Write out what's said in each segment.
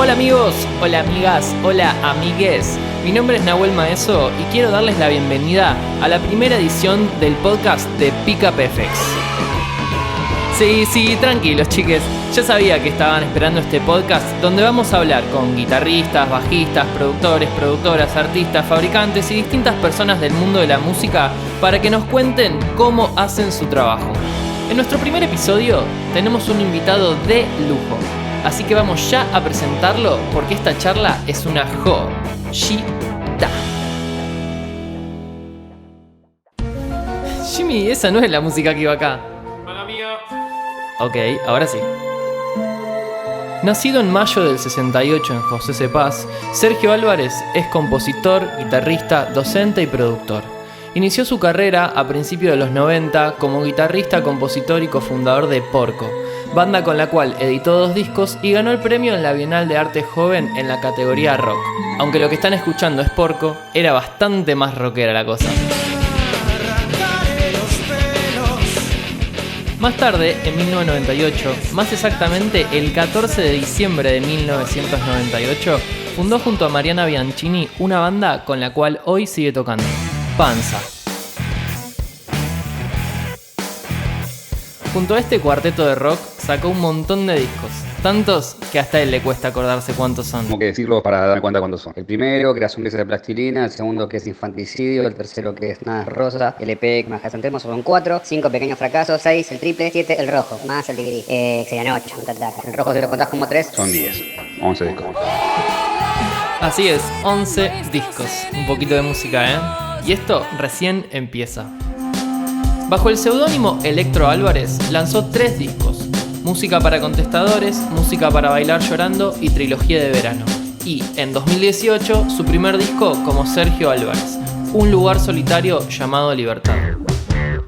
Hola amigos, hola amigas, hola amigues. Mi nombre es Nahuel Maeso y quiero darles la bienvenida a la primera edición del podcast de Pickup FX. Sí, tranquilos chiques, ya sabía que estaban esperando este podcast donde vamos a hablar con guitarristas, bajistas, productores, productoras, artistas, fabricantes y distintas personas del mundo de la música para que nos cuenten cómo hacen su trabajo. En nuestro primer episodio tenemos un invitado de lujo. Así que vamos ya a presentarlo porque esta charla es una joyita. Jimmy, esa no es la música que iba acá. Hola amiga. Ok, ahora sí. Nacido en mayo del 68 en José C. Paz, Sergio Álvarez es compositor, guitarrista, docente y productor. Inició su carrera a principios de los 90 como guitarrista, compositor y cofundador de Porco, banda con la cual editó 2 discos y ganó el premio en la Bienal de Arte Joven en la categoría rock. Aunque lo que están escuchando es Porco, era bastante más rockera la cosa. Más tarde, en 1998, más exactamente el 14 de diciembre de 1998, fundó junto a Mariana Bianchini una banda con la cual hoy sigue tocando, Panza. Junto a este cuarteto de rock sacó un montón de discos, tantos que hasta a él le cuesta acordarse cuántos son. Tengo que decirlo para dar cuenta cuántos son. El primero, Creación de Plastilina. El segundo, que es Infanticidio. El tercero, que es Nada Rosa. El EP que más presentemos son 4. 5 Pequeños Fracasos. 6 el triple. 7 el rojo. Más el de gris. Serían 8. El rojo, si lo contás como 3, son 10. 11 discos. Así es, 11 discos. Un poquito de música, ¿eh? Y esto recién empieza. Bajo el seudónimo Electro Álvarez lanzó 3 discos: Música para Contestadores, Música para Bailar Llorando y Trilogía de Verano. Y en 2018 su primer disco como Sergio Álvarez, Un lugar solitario llamado Libertad.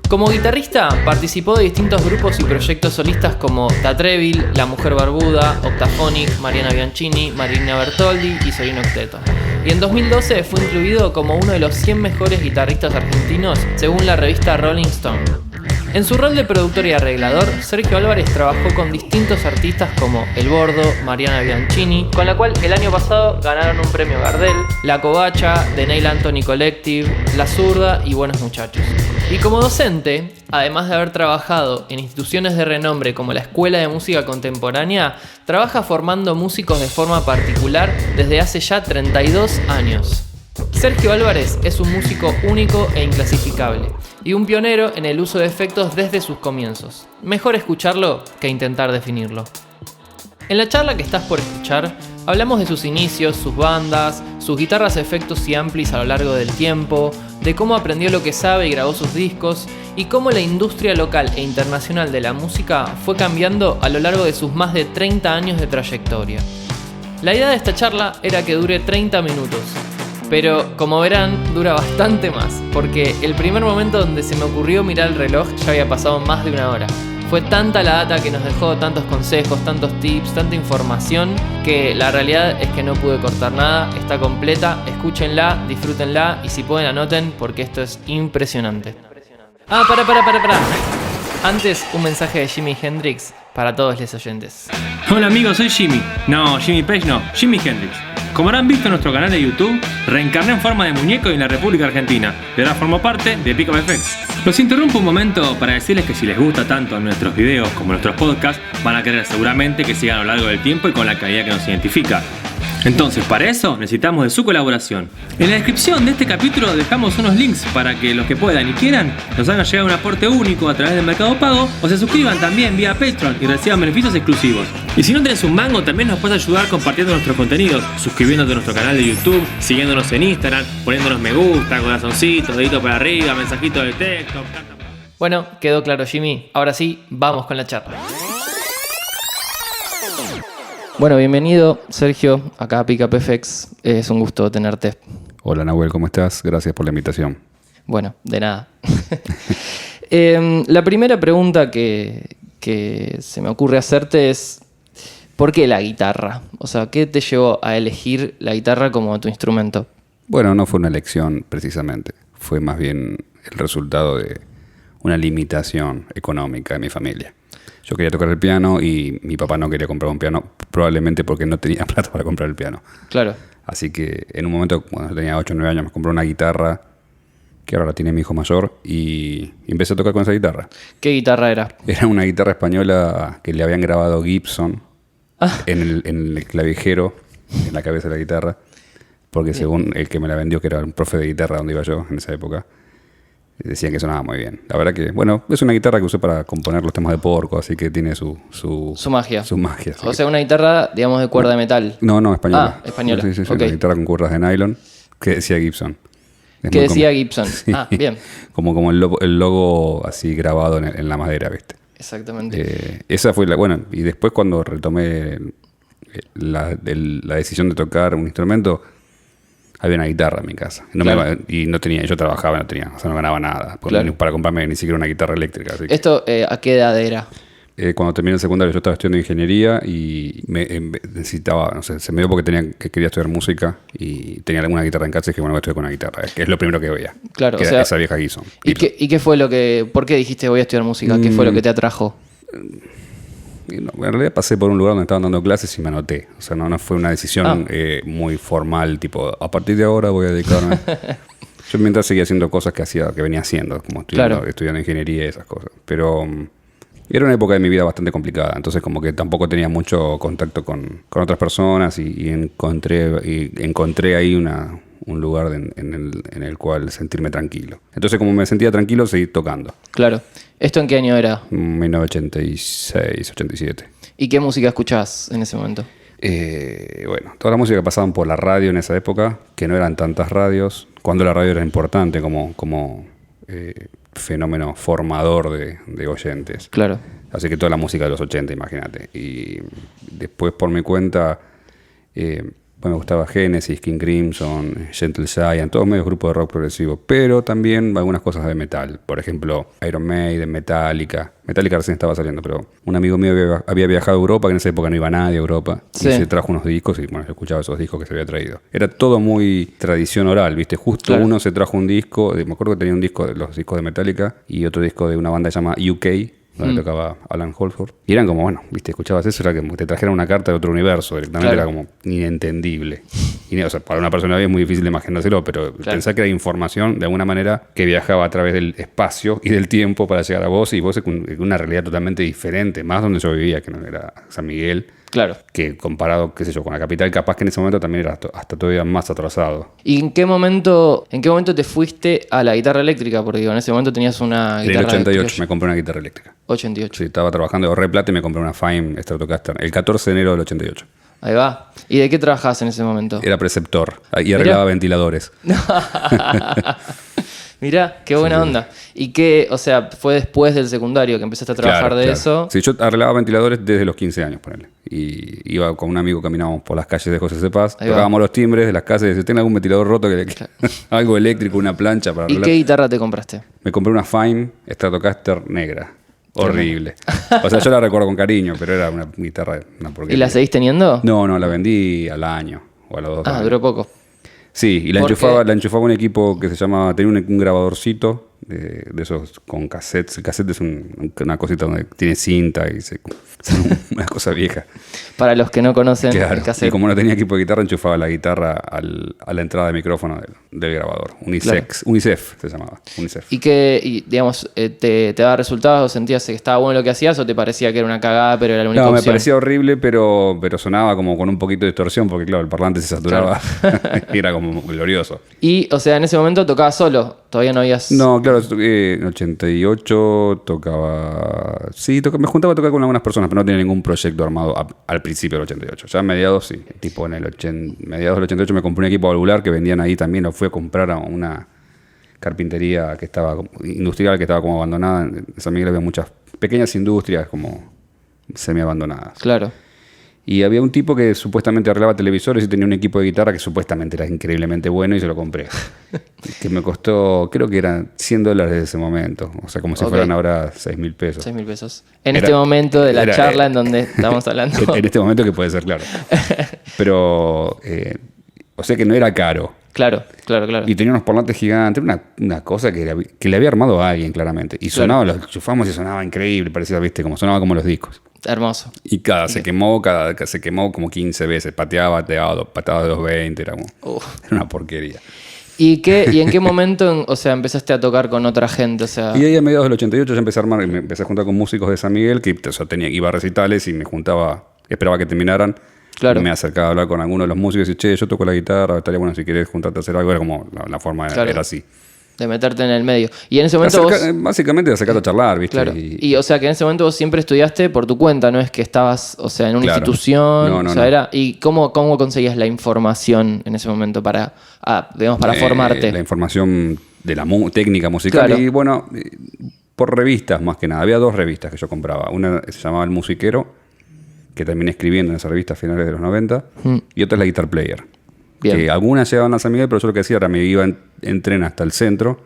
Como guitarrista participó de distintos grupos y proyectos solistas como Tatrevil, La Mujer Barbuda, Octaphonic, Mariana Bianchini, Marina Bertoldi y Solino Octeto. Y en 2012 fue incluido como uno de los 100 mejores guitarristas argentinos según la revista Rolling Stone. En su rol de productor y arreglador, Sergio Álvarez trabajó con distintos artistas como El Bordo, Mariana Bianchini, con la cual el año pasado ganaron un premio Gardel, La Covacha, The Neil Anthony Collective, La Zurda y Buenos Muchachos. Y como docente, además de haber trabajado en instituciones de renombre como la Escuela de Música Contemporánea, trabaja formando músicos de forma particular desde hace ya 32 años. Sergio Álvarez es un músico único e inclasificable y un pionero en el uso de efectos desde sus comienzos. Mejor escucharlo que intentar definirlo. En la charla que estás por escuchar, hablamos de sus inicios, sus bandas, sus guitarras, efectos y amplis a lo largo del tiempo, de cómo aprendió lo que sabe y grabó sus discos, y cómo la industria local e internacional de la música fue cambiando a lo largo de sus más de 30 años de trayectoria. La idea de esta charla era que dure 30 minutos. Pero, como verán, dura bastante más, porque el primer momento donde se me ocurrió mirar el reloj ya había pasado más de 1 hora. Fue tanta la data que nos dejó, tantos consejos, tantos tips, tanta información, que la realidad es que no pude cortar nada, está completa, escúchenla, disfrútenla y si pueden anoten porque esto es impresionante. Ah, para. Antes, un mensaje de Jimi Hendrix para todos los oyentes. Hola amigos, soy Jimmy. No, Jimmy Page no, Jimi Hendrix. Como habrán visto en nuestro canal de YouTube, reencarné en forma de muñeco en la República Argentina y ahora formo parte de Pickup FX. Los interrumpo un momento para decirles que si les gusta tanto nuestros videos como nuestros podcasts, van a querer seguramente que sigan a lo largo del tiempo y con la calidad que nos identifica. Entonces, para eso necesitamos de su colaboración. En la descripción de este capítulo dejamos unos links para que los que puedan y quieran nos hagan llegar un aporte único a través del Mercado Pago o se suscriban también vía Patreon y reciban beneficios exclusivos. Y si no tenés un mango, también nos puedes ayudar compartiendo nuestros contenidos, suscribiéndote a nuestro canal de YouTube, siguiéndonos en Instagram, poniéndonos me gusta, corazoncito, dedito para arriba, mensajito de texto. Bueno, quedó claro Jimmy. Ahora sí, vamos con la charla. Bueno, bienvenido Sergio, acá a Pickup FX, es un gusto tenerte. Hola Nahuel, ¿cómo estás? Gracias por la invitación. Bueno, de nada. La primera pregunta que se me ocurre hacerte es, ¿por qué la guitarra? O sea, ¿qué te llevó a elegir la guitarra como tu instrumento? Bueno, no fue una elección precisamente, fue más bien el resultado de una limitación económica de mi familia. Yo quería tocar el piano y mi papá no quería comprar un piano, probablemente porque no tenía plata para comprar el piano. Claro. Así que en un momento, cuando yo tenía 8 o 9 años, me compré una guitarra, que ahora la tiene mi hijo mayor, y empecé a tocar con esa guitarra. ¿Qué guitarra era? Era una guitarra española que le habían grabado Gibson en el clavijero, en la cabeza de la guitarra, porque según el que me la vendió, que era un profe de guitarra donde iba yo en esa época, decían que sonaba muy bien. La verdad que, bueno, es una guitarra que usé para componer los temas de Porco, así que tiene su magia. Su magia. O sea, una guitarra, digamos, de cuerda de metal. No, española. Ah, española. Sí, Ok. una guitarra con cuerdas de nylon que decía Gibson. ¿Qué decía Gibson? Ah, bien. Como el logo así grabado en la madera, ¿viste? Exactamente. Esa fue la... Bueno, y después cuando retomé la decisión de tocar un instrumento, había una guitarra en mi casa. Y no tenía, yo trabajaba, o sea, no ganaba nada. Claro. Para comprarme ni siquiera una guitarra eléctrica. Así que, ¿Esto a qué edad era? cuando terminé el secundario yo estaba estudiando ingeniería y necesitaba, no sé, se me dio porque quería estudiar música y tenía alguna guitarra en casa y dije, bueno, voy a estudiar con una guitarra, que es lo primero que veía. Claro, que o era sea, esa vieja Gibson. ¿Y qué fue por qué dijiste voy a estudiar música? ¿Qué fue lo que te atrajo? Y no, en realidad pasé por un lugar donde estaban dando clases y me anoté. O sea, no fue una decisión muy formal, tipo, a partir de ahora voy a dedicarme. Yo mientras seguía haciendo cosas que venía haciendo, como estudiando ingeniería y esas cosas. Pero era una época de mi vida bastante complicada, entonces como que tampoco tenía mucho contacto con otras personas y encontré ahí un lugar en el cual sentirme tranquilo. Entonces como me sentía tranquilo, seguí tocando. Claro. ¿Esto en qué año era? 1986, 87. ¿Y qué música escuchabas en ese momento? Bueno, toda la música que pasaban por la radio en esa época, que no eran tantas radios, cuando la radio era importante como fenómeno formador de oyentes. Claro. Así que toda la música de los 80, imagínate. Y después por mi cuenta, me gustaba Genesis, King Crimson, Gentle Giant, todos medios grupos de rock progresivo, pero también algunas cosas de metal. Por ejemplo, Iron Maiden, Metallica. Metallica recién estaba saliendo, pero un amigo mío había viajado a Europa, que en esa época no iba nadie a Europa, sí. Y se trajo unos discos y bueno, yo escuchaba esos discos que se había traído. Era todo muy tradición oral, ¿viste? Justo claro. Uno se trajo un disco, me acuerdo que tenía un disco de los discos de Metallica y otro disco de una banda que se llama UK, donde tocaba Alan Holford. Y eran como, bueno, viste, escuchabas eso, era que te trajeran una carta de otro universo, directamente claro. Era como inentendible. Y, o sea, para una persona es muy difícil de imaginárselo, pero claro. Pensar que era información de alguna manera que viajaba a través del espacio y del tiempo para llegar a vos, y vos con una realidad totalmente diferente, más donde yo vivía, que no era San Miguel. Claro. Que comparado, qué sé yo, con la capital, capaz que en ese momento también era hasta todavía más atrasado. ¿Y en qué momento te fuiste a la guitarra eléctrica? Porque digo, en ese momento tenías una guitarra eléctrica. En el 88 eléctrica. Me compré una guitarra eléctrica. 88. Sí, estaba trabajando, ahorré plata y me compré una Fime Stratocaster el 14 de enero del 88. Ahí va. ¿Y de qué trabajabas en ese momento? Era preceptor y arreglaba ventiladores. Mirá, qué buena onda. ¿Y qué, o sea, fue después del secundario que empezaste a trabajar de eso? Sí, yo arreglaba ventiladores desde los 15 años, ponele. Y iba con un amigo, caminábamos por las calles de José C. Paz, tocábamos los timbres de las casas y decía, ¿tiene algún ventilador roto? Algo eléctrico, una plancha para arreglar. ¿Y qué guitarra te compraste? Me compré una Fime Stratocaster negra. Horrible. O sea, yo la recuerdo con cariño, pero era una guitarra, una porquería. ¿Y la seguís teniendo? No, la vendí al año o a los 2 años. Ah, duró poco. Sí, y la enchufaba un equipo que se llama, tenía un grabadorcito de esos con cassettes. El cassette es una cosita donde tiene cinta y una cosa vieja. Para los que no conocen el cassette. Y como no tenía equipo de guitarra, enchufaba la guitarra a la entrada de micrófono del grabador. UNICEF se llamaba. UNICEF. ¿Y digamos, te daba resultados? ¿Sentías que estaba bueno lo que hacías o te parecía que era una cagada, pero era la única opción? Me parecía horrible, pero sonaba como con un poquito de distorsión, porque claro, el parlante se saturaba. Claro. Y era como glorioso. Y, o sea, en ese momento tocabas solo. Todavía no habías... No, claro, en 88 tocaba... Sí, me juntaba a tocar con algunas personas, pero no tenía ningún proyecto armado al principio del 88. Ya a mediados, sí. Tipo en mediados del 88 me compré un equipo valvular que vendían ahí también. Lo fui a comprar a una carpintería industrial que estaba como abandonada. En San Miguel había muchas pequeñas industrias como semi-abandonadas. Claro. Y había un tipo que supuestamente arreglaba televisores y tenía un equipo de guitarra que supuestamente era increíblemente bueno y se lo compré. Que me costó, creo que eran $100 de ese momento. O sea, como si fueran ahora 6.000 pesos. 6.000 pesos. Este momento de la charla en donde estamos hablando. En este momento que puede ser, claro. Pero, o sea que no era caro. Claro. Y tenía unos parlantes gigantes, una cosa que le había armado a alguien, claramente. Y sonaba, los chufamos y sonaba increíble, parecía, viste, como sonaba como los discos. Hermoso. Y se quemó como 15 veces, pateaba 220, era una porquería. ¿Y en qué momento, o sea, empezaste a tocar con otra gente? O sea... Y ahí a mediados del 88 ya empecé a armar, me empecé a juntar con músicos de San Miguel, que iba a recitales y me juntaba, esperaba que terminaran. Claro. Y me acercaba a hablar con alguno de los músicos y decía, che, yo toco la guitarra, estaría bueno si querés juntarte a hacer algo. Era como la forma, era así. De meterte en el medio. Y en ese momento básicamente de acercarte a charlar, ¿viste? Claro. Y o sea, que en ese momento vos siempre estudiaste por tu cuenta, no es que estabas, o sea, en una institución. No, o sea, era... ¿Y cómo conseguías la información en ese momento para formarte? La información de la técnica musical. Claro. Y bueno, por revistas más que nada. Había 2 revistas que yo compraba. Una se llamaba El Musiquero, que terminé escribiendo en esa revista a finales de los 90, y otra es la Guitar Player. Bien. Que algunas llegaban a San Miguel, pero yo lo que hacía era me iba en tren hasta el centro,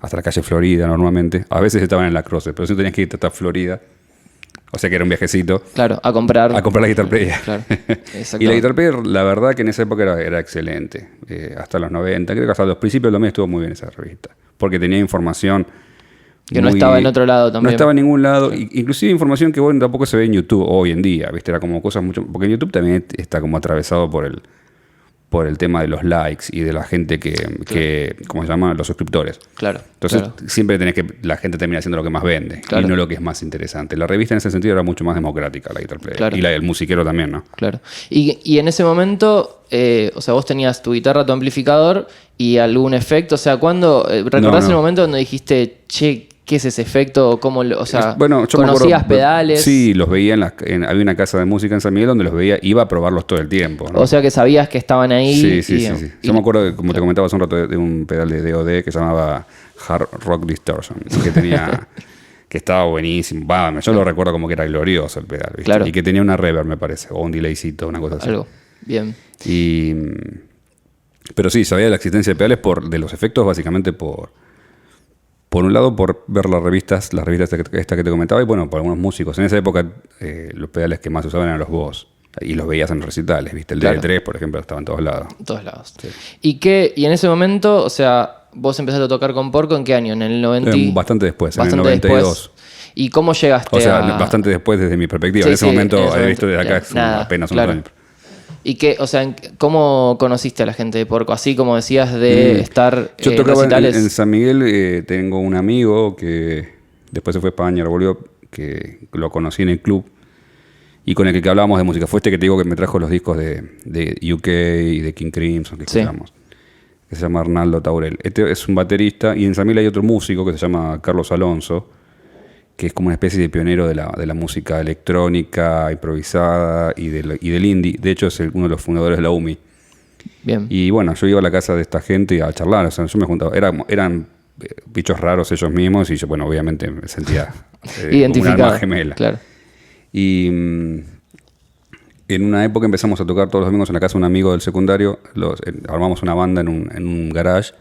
hasta la calle Florida normalmente. A veces estaban en La Croce, pero si tenías que irte hasta Florida. O sea que era un viajecito. Claro, a comprar la Guitar Player. Claro, y la Guitar Player, la verdad que en esa época era excelente. Hasta los 90, creo que hasta los principios de los meses estuvo muy bien esa revista. Porque tenía información... Que no estaba en otro lado también. No estaba en ningún lado. Sí. Inclusive información que bueno, tampoco se ve en YouTube hoy en día. ¿Viste? Era como cosas mucho... Porque en YouTube también está como atravesado por el tema de los likes y de la gente que ¿cómo se llama? Los suscriptores. Claro. Entonces siempre tenés que... La gente termina haciendo lo que más vende. Claro. Y no lo que es más interesante. La revista en ese sentido era mucho más democrática, la Guitar Player. Claro. Y el musiquero también, ¿no? Claro. Y en ese momento... o sea, vos tenías tu guitarra, tu amplificador y algún efecto. O sea, ¿cuándo? ¿Recordás el momento donde dijiste, che, qué es ese efecto? ¿Cómo o sea, yo ¿conocías pedales? Sí, los veía había una casa de música en San Miguel donde los veía, iba a probarlos todo el tiempo, ¿no? O sea que sabías que estaban ahí. Sí. Yo me acuerdo, como te comentaba hace un rato, de un pedal de DOD que se llamaba Hard Rock Distortion, que tenía... que estaba buenísimo. Yo lo recuerdo como que era glorioso el pedal, ¿viste? Claro. Y que tenía una reverb, me parece, o un delaycito, una cosa así. Algo. Bien. Pero sí, sabía de la existencia de pedales de los efectos, básicamente por un lado, por ver las revistas esta que te comentaba, y bueno, por algunos músicos. En esa época, los pedales que más usaban eran los Boss. Y los veías en recitales, ¿viste? El DD3, por ejemplo, estaba en todos lados. En todos lados. Sí. Y en ese momento, o sea, vos empezaste a tocar con Porco, ¿en qué año? ¿En el 90? Bastante después, en el 92. Después. ¿Y cómo llegaste O sea, bastante después desde mi perspectiva. En ese momento, había visto desde acá apenas unos años. ¿Y o sea, cómo conociste a la gente de Porco? Así como decías de estar yo tocaba en San Miguel, tengo un amigo que después se fue a España, volvió, que lo conocí en el club y con el que hablábamos de música. Fue este que te digo que me trajo los discos de UK y de King Crimson que escuchamos. Que se llama Arnaldo Taurel. Este es un baterista y en San Miguel hay otro músico que se llama Carlos Alonso, que es como una especie de pionero de la música electrónica, improvisada y del indie. De hecho, es uno de los fundadores de la UMI. Bien. Y bueno, yo iba a la casa de esta gente a charlar. O sea, yo me juntaba. Eran bichos raros ellos mismos y yo, bueno, obviamente me sentía identificado, como una alma gemela. Claro. Y en una época empezamos a tocar todos los domingos en la casa de un amigo del secundario. Armamos una banda en un garage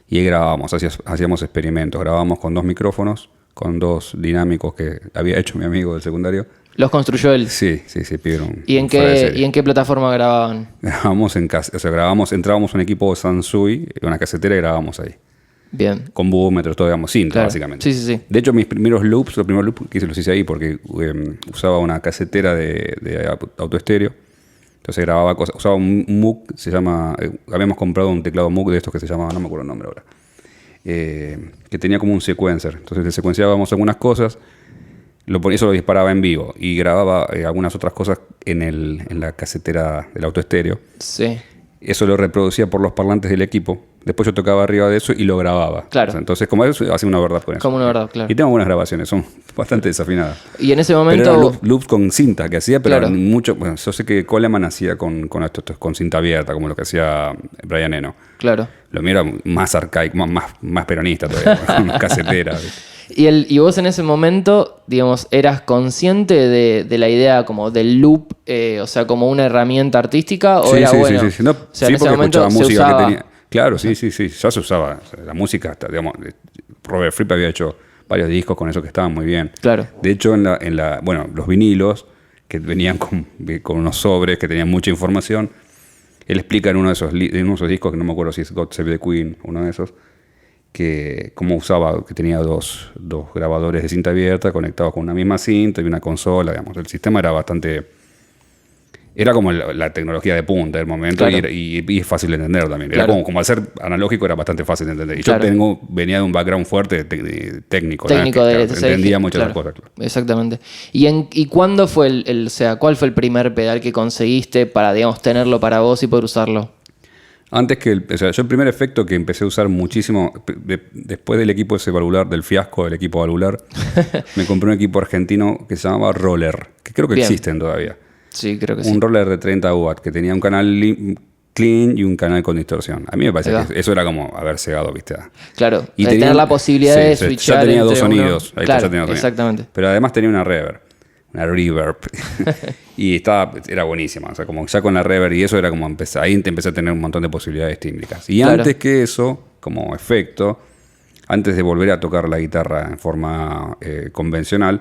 y ahí grabábamos, hacíamos experimentos. Grabábamos con 2 micrófonos, con 2 dinámicos que había hecho mi amigo del secundario. ¿Los construyó él? Sí, pidieron. ¿Y en qué plataforma grababan? Grabábamos en casa, o sea, entrábamos un equipo Sansui, una casetera y grabábamos ahí. Bien. Con búmetros, todo, digamos, cinta, básicamente. Sí. De hecho, los primeros loops que los hice ahí porque usaba una casetera de autoestéreo. Entonces grababa cosas, usaba un Moog, habíamos comprado un teclado Moog de estos que se llamaba, no me acuerdo el nombre ahora. Que tenía como un sequencer. Entonces le secuenciábamos algunas cosas, eso lo disparaba en vivo y grababa algunas otras cosas en la casetera del autoestéreo. Sí. Eso lo reproducía por los parlantes del equipo. Después yo tocaba arriba de eso y lo grababa. Claro. O sea, entonces, como eso, hacía una verdad con eso. Como una verdad, claro. Y tengo buenas grabaciones, son bastante desafinadas. Y en ese momento... Pero eran loops con cinta que hacía, pero mucho... Bueno, yo sé que Coleman hacía con cinta abierta, como lo que hacía Brian Eno. Claro. Lo mío era más arcaico, más peronista todavía, con casetera. Y vos en ese momento, digamos, eras consciente de la idea como del loop, o sea, como una herramienta artística, o era bueno. Sí. No, o sea, en ese porque momento escuchaba música usaba... que tenía. Claro, sí. Ya se usaba. O sea, la música, digamos, Robert Fripp había hecho varios discos con eso que estaban muy bien. Claro. De hecho, bueno, los vinilos que venían con unos sobres que tenían mucha información. él explica en uno de esos discos, que no me acuerdo si es God Save the Queen, uno de esos, que cómo usaba, que tenía dos grabadores de cinta abierta conectados con una misma cinta y una consola, digamos. El sistema era bastante... Era como la tecnología de punta del momento, claro. y es fácil de entender también. Claro. Era como al ser analógico era bastante fácil de entender. Y claro. yo venía de un background fuerte técnico. Técnico, que entendía muchas claro, cosas. Claro. Exactamente. ¿Y cuándo fue o sea, cuál fue el primer pedal que conseguiste para, digamos, tenerlo para vos y poder usarlo? Antes que o sea, yo el primer efecto que empecé a usar muchísimo, después del equipo ese valvular, del fiasco del equipo valvular, me compré un equipo argentino que se llamaba Roller, que creo que Bien. existen todavía. Sí, creo que sí. Un roller de 30 watts que tenía un canal clean y un canal con distorsión. A mí me parece que eso era como haber cegado, ¿viste? Claro, Y tener la posibilidad de switchar. Ya tenía dos entre uno. sonidos. Ahí claro, ya tenía dos exactamente. sonidos. Pero además tenía una reverb. Y era buenísima. O sea, como ya con la reverb y eso era como ahí empecé a tener un montón de posibilidades tímbricas. Y Claro. antes que eso, como efecto, antes de volver a tocar la guitarra en forma convencional,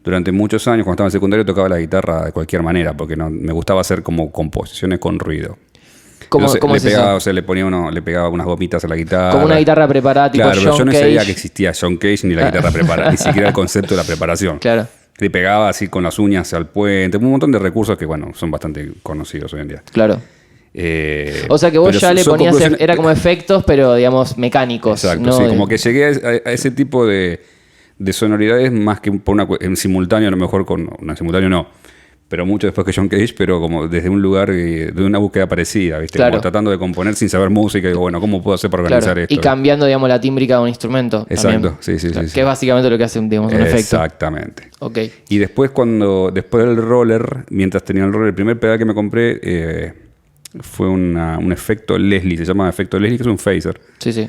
durante muchos años, cuando estaba en secundario, tocaba la guitarra de cualquier manera, porque me gustaba hacer como composiciones con ruido. ¿Cómo, Entonces, cómo es pegaba, eso? o sea, le pegaba unas gomitas a la guitarra. Como una guitarra preparada, tipo claro, pero John yo no Cage. sabía que existía John Cage ni la guitarra preparada, ni siquiera el concepto de la preparación. Claro, Le pegaba así con las uñas al puente, un montón de recursos que, bueno, son bastante conocidos hoy en día. claro. O sea que vos Pero ya le son ponías, conclusiones- era como efectos, pero digamos mecánicos. Exacto, ¿no? sí, como que llegué a ese tipo de sonoridades más que en simultáneo, a lo mejor en simultáneo no, pero mucho después que John Cage, pero como desde un lugar de una búsqueda parecida, ¿viste? Claro. Como tratando de componer sin saber música, y digo, bueno, ¿cómo puedo hacer para organizar Claro, esto? y cambiando, digamos, la tímbrica de un instrumento. Exacto, también. sí. Que es básicamente lo que hace digamos, un efecto. Exactamente. Ok. Y después del roller, mientras tenía el roller, el primer pedal que me compré fue un efecto Leslie, se llama efecto Leslie, que es un phaser, Sí.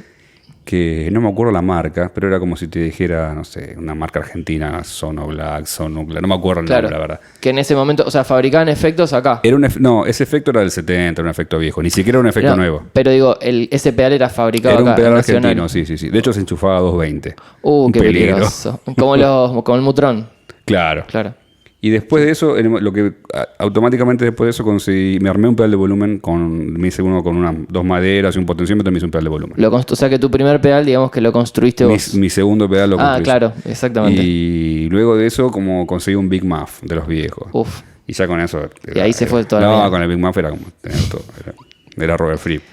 que no me acuerdo la marca, pero era como si te dijera, no sé, una marca argentina, Sonoblack, Sonuclear, no me acuerdo el Claro. nombre, la verdad. Que en ese momento, o sea, fabricaban efectos acá. No, ese efecto era del 70, era un efecto viejo, ni siquiera un efecto No, nuevo. Pero digo, ese pedal era fabricado Era acá. un pedal nacional. argentino, sí. De hecho se enchufaba a 220. Un Qué peligro. peligroso. Como el Mutrón. Claro. Claro. Y después de eso, automáticamente después de eso me armé un pedal de volumen, me hice uno con dos maderas y un potenciómetro y me hice un pedal de volumen. O sea que tu primer pedal, digamos que lo construiste vos. Mi segundo pedal lo construí. Claro, exactamente. Y luego de eso, como conseguí un Big Muff de los viejos. Uf. Y ya con eso... Y ahí se fue toda la vida. No, con el Big Muff era como tener todo. Era Robert Fripp.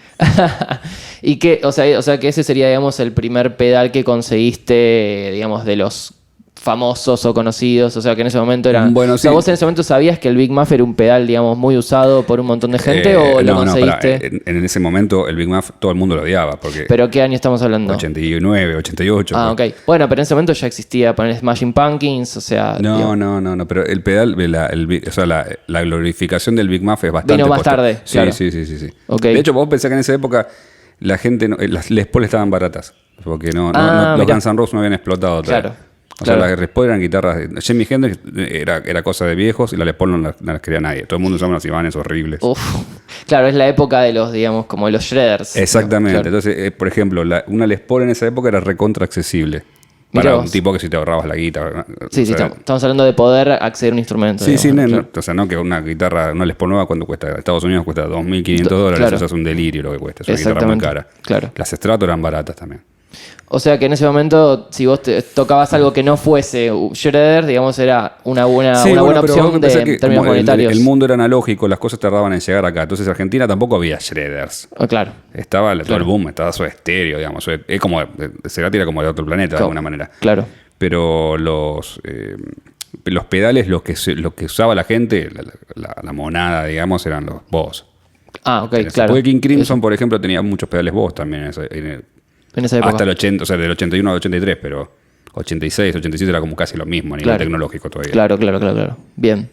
Y que, o sea que ese sería, digamos, el primer pedal que conseguiste, digamos, de los famosos o conocidos, o sea que en ese momento eran... Bueno, O sea, sí. ¿vos en ese momento sabías que el Big Muff era un pedal, digamos, muy usado por un montón de gente o lo conseguiste? pará, en ese momento el Big Muff todo el mundo lo odiaba, porque ¿Pero qué año estamos hablando? 89, 88. Ah, ok. Bueno, pero en ese momento ya existía poner Smashing Pumpkins, o sea... digamos, No, pero el pedal, la glorificación del Big Muff es bastante... Vino más tarde, Sí, claro. sí. Ok. De hecho, vos pensás que en esa época la gente, las Les Paul estaban baratas, porque los mirá. Guns N' Roses no habían explotado todavía. Claro. O sea, Claro. las Les Paul eran guitarras... Jimi Hendrix era cosa de viejos y la Les Paul no las quería nadie. Todo el mundo usaba unos Ibanez horribles. Uf. Claro, es la época de los, digamos, como de los shredders. Exactamente. Claro. Entonces, por ejemplo, una Les Paul en esa época era recontra accesible. Mirá Para vos. un tipo que si te ahorrabas la guitarra. Sí, o sea, estamos hablando de poder acceder a un instrumento. Sí, digamos, claro. o sea, no que una guitarra, una Les Paul nueva cuando cuesta, en Estados Unidos cuesta $2.500, Claro. eso es un delirio lo que cuesta, es una guitarra muy Exactamente, cara. claro. Las Strato eran baratas también. O sea que en ese momento, si vos tocabas algo que no fuese shredder, digamos, era una buena pero opción vos pensás de que términos como monetarios. el mundo era analógico, las cosas tardaban en llegar acá. Entonces en Argentina tampoco había shredders. Claro. Estaba todo el boom, estaba Soda Stereo, digamos. Es como, Cerati era como de otro planeta de alguna manera. Claro. Pero los pedales, los que usaba la gente, la monada, digamos, eran los Boss. Ah, ok, claro. Porque King Crimson, por ejemplo, tenía muchos pedales Boss también En esa época. hasta el 80, o sea, del 81 al 83, pero 86, 87 era como casi lo mismo a nivel Claro. tecnológico todavía. Claro. Bien.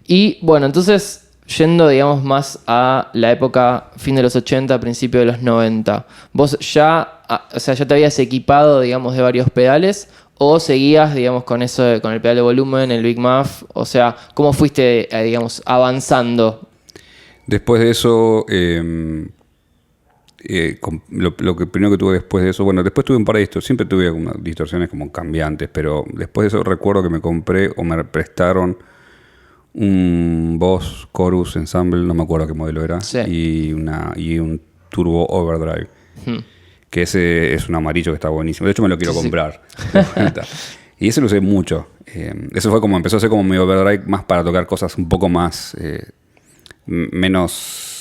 Y bueno, entonces, yendo, digamos, más a la época fin de los 80, principio de los 90, ¿vos ya te habías equipado, digamos, de varios pedales o seguías, digamos, con eso, con el pedal de volumen, el Big Muff? O sea, ¿cómo fuiste, digamos, avanzando? Después de eso, lo que primero que tuve después de eso, bueno, después tuve un par de distorsiones, siempre tuve unas distorsiones como cambiantes, pero después de eso recuerdo que me compré o me prestaron un Boss Chorus Ensemble, no me acuerdo qué modelo era, Sí. y un Turbo Overdrive, que ese es un amarillo que está buenísimo. De hecho me lo quiero comprar. Y ese lo usé mucho. Eso fue como empezó a ser como mi overdrive más para tocar cosas un poco más menos.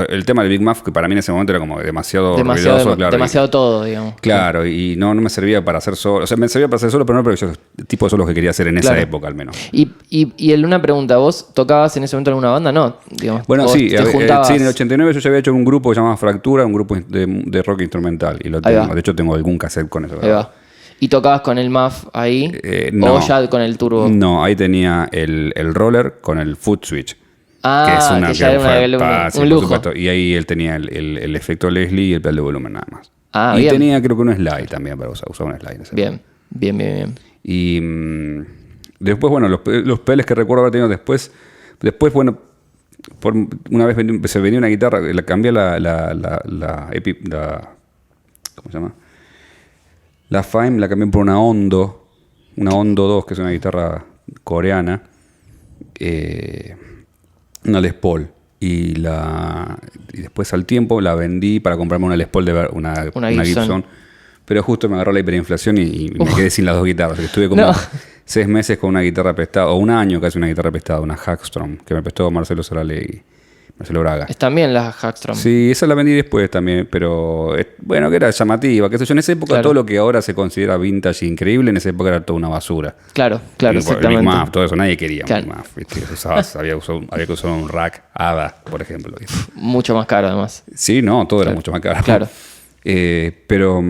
El tema del Big Muff, que para mí en ese momento era como demasiado ruidoso, claro. Demasiado todo, digamos. Claro, y no me servía para hacer solo. O sea, me servía para hacer solo, pero no para el tipo de solos que quería hacer en esa época, al menos. Y una pregunta, ¿vos tocabas en ese momento en alguna banda? No, digamos. Bueno, vos sí, te juntabas... sí, en el 89 yo ya había hecho un grupo que se llamaba Fractura, un grupo de rock instrumental. Y lo tengo. De hecho, tengo algún cassette con eso. Ahí va. ¿Y tocabas con el Muff ahí? No. ¿O ya con el turbo? No, ahí tenía el roller con el foot switch. Que es una, que ya era un lujo. Supuesto. Y ahí él tenía el efecto Leslie y el pedal de volumen nada más. Y bien. tenía creo que un slide también para usaba un slide. Bien. Y después, bueno, los pedales que recuerdo haber tenido después, bueno, una vez se vendió una guitarra, cambié la ¿cómo se llama? La Fime la cambié por una Hondo 2, que es una guitarra coreana. Una Les Paul. Y después al tiempo la vendí para comprarme una Les Paul una Gibson. Pero justo me agarró la hiperinflación y me quedé sin las dos guitarras. O sea, estuve como 6 meses con una guitarra prestada, o un año casi una guitarra prestada, una Hackstrom, que me prestó Marcelo Sorale y Marcelo Braga. Están bien las Hackstrom. Sí, esa la vendí después también, pero bueno, que era llamativa, qué sé yo. En esa época todo lo que ahora se considera vintage e increíble, en esa época era toda una basura. Claro, exactamente. El Big Muff, todo eso, nadie quería un Big Muff. Había que usar un rack ADA, por ejemplo. Mucho más caro, además. Sí, no, todo era mucho más caro. Claro. Pero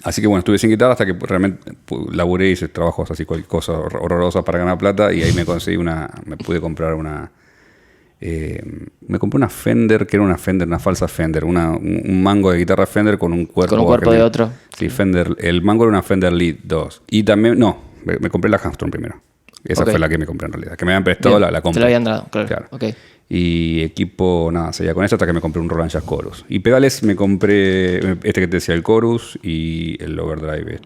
así que bueno, estuve sin guitarra hasta que realmente laburé y hice trabajos así, cualquier cosa horrorosa para ganar plata, y ahí me pude comprar me compré una Fender, que era una falsa Fender, un mango de guitarra Fender con un cuerpo. Con un cuerpo de otro. Sí, Fender. El mango era una Fender Lead 2. Y también, me compré la Hackstrom primero. Esa fue la que me compré en realidad. Que me habían prestado, la compré. Te la habían dado, claro. Okay. Y equipo, seguía con eso hasta que me compré un Roland Jazz Chorus. Y pedales me compré que te decía, el Chorus y el Overdrive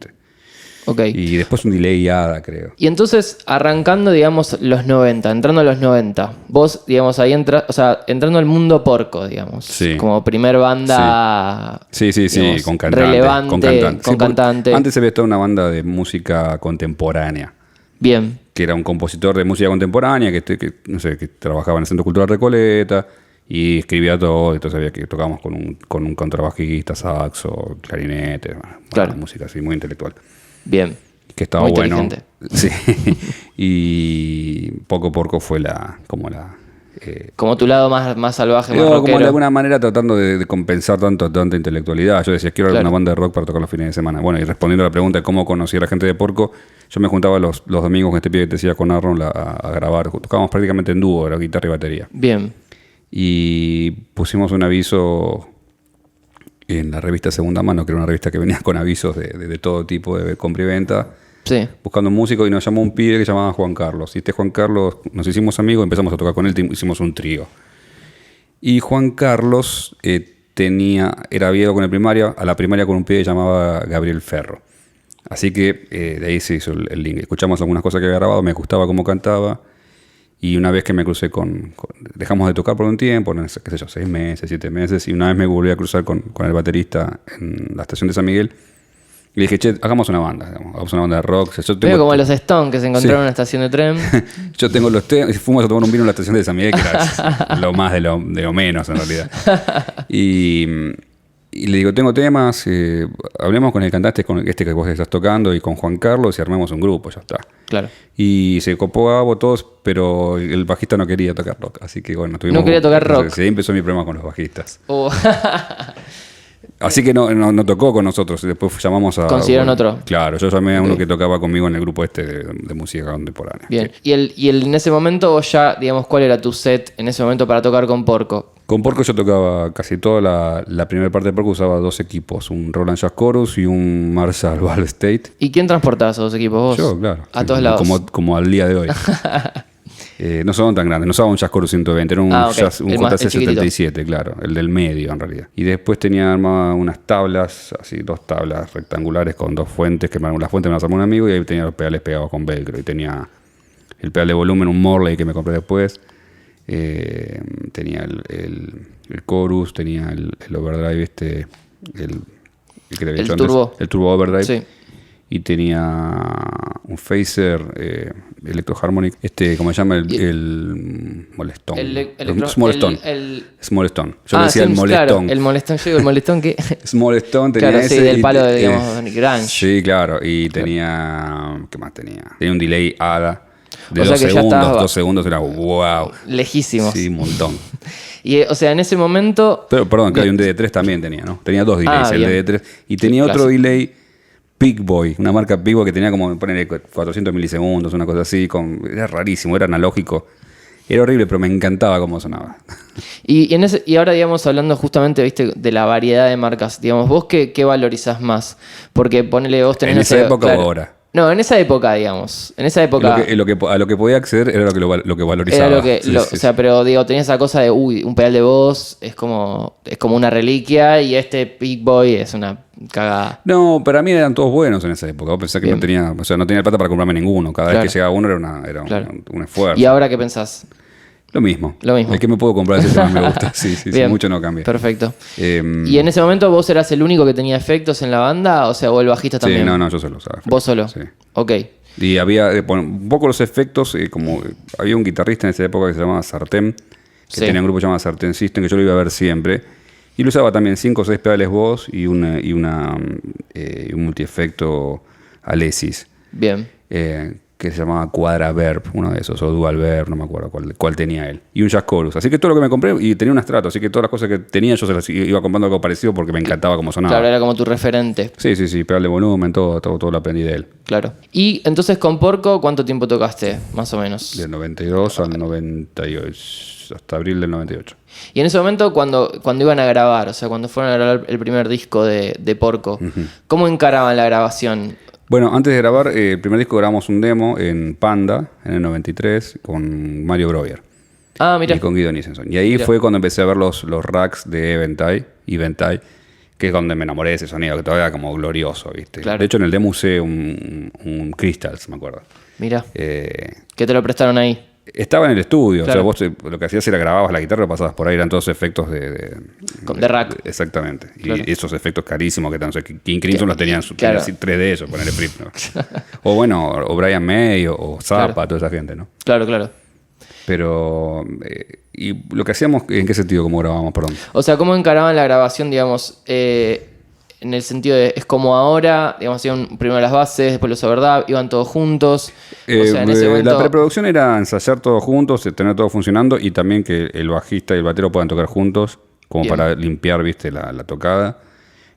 Y después un delay ADA, creo. Y entonces, arrancando, digamos, entrando a los 90, vos, digamos, ahí entrando al mundo porco, digamos. Sí. Como primer banda. Sí, digamos, con cantante. Relevante, con cantante. Antes había estado una banda de música contemporánea. Bien. Que era un compositor de música contemporánea que trabajaba en el Centro Cultural Recoleta y escribía todo. Entonces había que tocábamos con un contrabajista, saxo, clarinete, música así muy intelectual. Bien. Que estaba muy bueno. Inteligente. Sí. Y poco a poco fue como tu lado más salvaje, más rockero. Como de alguna manera tratando de compensar tanta intelectualidad. Yo decía, quiero una banda de rock para tocar los fines de semana. Bueno, y respondiendo a la pregunta de cómo conocí a la gente de Porco, yo me juntaba los domingos con este pibe que te decía, con Aaron, a grabar. Tocábamos prácticamente en dúo, era guitarra y batería. Bien. Y pusimos un aviso en la revista Segunda Mano, que era una revista que venía con avisos de todo tipo de compra y venta. Sí. Buscando un músico, y nos llamó un pibe que se llamaba Juan Carlos. Y Juan Carlos, nos hicimos amigos, empezamos a tocar con él, hicimos un trío. Y Juan Carlos era viejo con el primario, a la primaria con un pibe que llamaba Gabriel Ferro. Así que de ahí se hizo el link. Escuchamos algunas cosas que había grabado, me gustaba cómo cantaba. Y una vez que me crucé dejamos de tocar por un tiempo, qué sé yo, 6 meses, 7 meses. Y una vez me volví a cruzar con el baterista en la estación de San Miguel. Y le dije, che, hagamos una banda de rock. Veo como los Stones que se encontraron en una estación de tren. Yo tengo los temas, fuimos a tomar un vino en la estación de San Miguel, que era lo más de lo menos en realidad. Y le digo, tengo temas, hablemos con el cantante, con este que vos estás tocando, y con Juan Carlos, y armemos un grupo, ya está. Claro. Y se copó a todos, pero el bajista no quería tocar rock. Así que bueno, no quería tocar rock. Sí, ahí empezó mi problema con los bajistas. Así que no tocó con nosotros. Después llamamos a... ¿Consiguieron otro? Claro, yo llamé a uno que tocaba conmigo en el grupo de música contemporánea. Bien. Sí. ¿Y en ese momento vos ya, digamos, cuál era tu set en ese momento para tocar con Porco? Con Porco yo tocaba casi toda la primera parte de Porco, usaba 2 equipos, un Roland Jazz Chorus y un Marshall Ball State. ¿Y quién transportaba esos 2 equipos? ¿Vos? Yo, claro. A todos lados. Como al día de hoy. No son tan grandes, no usaba un Jazz Chorus 120, era un JC 77, claro, el del medio en realidad. Y después tenía armadas unas tablas, así 2 tablas rectangulares con 2 fuentes, que las fuentes me las armó un amigo, y ahí tenía los pedales pegados con velcro, y tenía el pedal de volumen, un Morley que me compré después. Tenía el chorus, tenía el overdrive, el que te había dicho turbo. antes, el turbo overdrive. Sí. Y tenía un phaser Electro Harmonic, ¿cómo se llama? El molestón. Small Stone. Small Stone. Yo le decía sí, el molestón. Claro, el molestón, yo digo el molestón que... Small Stone tenía claro, ese. sí, del palo de, digamos, grunge. Sí, claro. Y tenía... ¿Qué más tenía? Tenía un delay ADA de O sea 2 que ya segundos. estaba 2 segundos era wow. Lejísimos. Sí, un montón. Y, o sea, en ese momento... Pero, perdón, que hay un DD3 también tenía, ¿no? Tenía 2 delays, el bien. DD3. Y tenía otro Clásico. delay... Big Boy, una marca Big Boy que tenía como, ponerle 400 milisegundos, una cosa así, era rarísimo, era analógico, era horrible, pero me encantaba cómo sonaba. Y ahora, digamos, hablando justamente, viste, de la variedad de marcas, digamos, ¿vos qué valorizás más? Porque ponele, vos tenés... ¿En esa época o ahora? No, en esa época, digamos. En esa época... A lo que podía acceder era lo que valorizaba. Era lo que, Sí, o sí, sea, pero digo, tenía esa cosa de, un pedal de voz es como una reliquia y este Big Boy es una cagada. No, para mí eran todos buenos en esa época. Vos pensás que no tenía plata para comprarme ninguno. Cada vez que llegaba uno era Claro. un esfuerzo. ¿Y ahora qué pensás? Lo mismo. Lo mismo. El que me puedo comprar es el que más me gusta. Sí, Bien. mucho no cambia. Perfecto. ¿Y en ese momento vos eras el único que tenía efectos en la banda? O sea, o el bajista también. Sí, no, yo solo usaba. ¿Vos solo? Sí. Ok. Y había un poco los efectos, como había un guitarrista en esa época que se llamaba Sartén, que Sí. tenía un grupo llamado Sartén System, que yo lo iba a ver siempre. Y lo usaba también 5 o 6 pedales voz y un multiefecto Alesis, Bien. que se llamaba Quadra Verb, uno de esos, o Dual Verb, no me acuerdo cuál tenía él. Y un Jazz Chorus. Así que todo lo que me compré, y tenía un Strato, así que todas las cosas que tenía yo se las iba comprando algo parecido porque me encantaba cómo sonaba. Claro, era como tu referente. Sí, pedal de volumen, todo lo aprendí de él. Claro. Y entonces con Porco, ¿cuánto tiempo tocaste? Más o menos. Del 92 al 98, hasta abril del 98. Y en ese momento, cuando iban a grabar, o sea, cuando fueron a grabar el primer disco de Porco, ¿cómo encaraban la grabación? Bueno, antes de grabar, el primer disco grabamos un demo en Panda, en el 93, con Mario Breuer. Ah, mira. Y con Guido Nissenson. Y ahí Mirá. fue cuando empecé a ver los racks de Eventai, que es donde me enamoré de ese sonido, que todavía era como glorioso, ¿viste? Claro. De hecho, en el demo usé un Crystals, me acuerdo. Mira. Que te lo prestaron ahí. Estaba en el estudio, Claro. o sea, vos lo que hacías era grababas la guitarra, pasabas por ahí, eran todos efectos de rack. Exactamente. Claro. Y esos efectos carísimos que no sé, King Crimson los tenían, claro. así 3 de ellos, ponerle flip, ¿no? O bueno, o Brian May, o Zappa, Claro. toda esa gente, ¿no? Claro. Pero, y lo que hacíamos, ¿en qué sentido? ¿Cómo grabábamos? Perdón. O sea, ¿cómo encaraban la grabación, digamos, en el sentido de, es como ahora, digamos, iban primero las bases, después los overdub, iban todos juntos? O sea, en ese momento... La preproducción era ensayar todos juntos, tener todo funcionando y también que el bajista y el batero puedan tocar juntos, como Bien. para limpiar, viste, la tocada.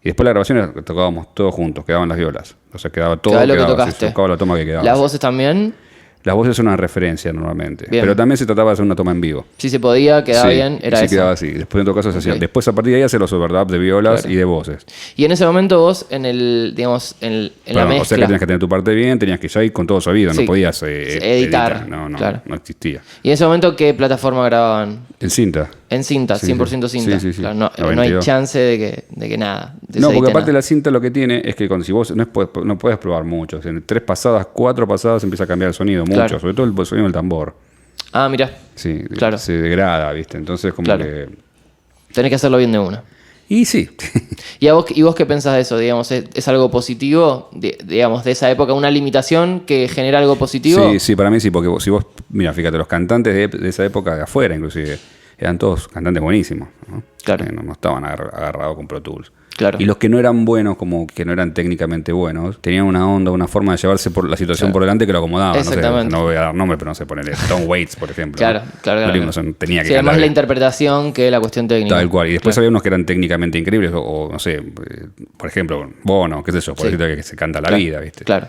Y después la grabación tocábamos todos juntos, quedaban las violas. O sea, quedaba todo, Quedaba lo que se tocaste. tocaba la toma que quedaba. ¿Las voces también? Las voces son una referencia normalmente. Bien. Pero también se trataba de hacer una toma en vivo. Si se podía, quedaba Sí, bien, era y sí eso. quedaba así. Después en todo caso se hacía. Ok. Después a partir de ahí hacer los overdubs de violas Claro. y de voces. Y en ese momento vos, en el, digamos, en la Claro, mezcla... o sea que tenías que tener tu parte bien, tenías que ya ir con todo sabido, Sí. no podías Editar, No, claro. no existía. ¿Y en ese momento qué plataforma grababan? En cinta. En cinta, Sí, 100% sí. cinta. Sí, sí, sí. Claro, no hay 92. chance de que nada. de No, se porque edite aparte nada. la cinta lo que tiene es que si vos no puedes probar mucho. O sea, en 3 pasadas, 4 pasadas empieza a cambiar el sonido mucho, Claro. sobre todo el sonido del tambor. Ah, mirá, Sí, Claro. se degrada, ¿viste? Entonces como Claro. que... tenés que hacerlo bien de una. Y sí. ¿Y vos qué pensás de eso? Digamos, ¿es algo positivo? Digamos, de esa época, una limitación que genera algo positivo. Sí, para mí sí, porque si vos, mira, fíjate, los cantantes de esa época de afuera inclusive, eran todos cantantes buenísimos, ¿no? Claro. No estaban agarrados con Pro Tools. Claro. Y los que no eran buenos, como que no eran técnicamente buenos, tenían una onda, una forma de llevarse por la situación Claro. por delante que lo acomodaba. Exactamente. No voy a dar nombre, pero no sé, ponerle Tom Waits, por ejemplo. Claro, ¿no? claro. No, tenía que Sí, además cantar la bien. interpretación que la cuestión técnica. Tal cual. Y después Claro. había unos que eran técnicamente increíbles, o no sé, por ejemplo, Bono, qué sé yo, por Sí. ejemplo, que se canta la Claro, vida, ¿viste? Claro.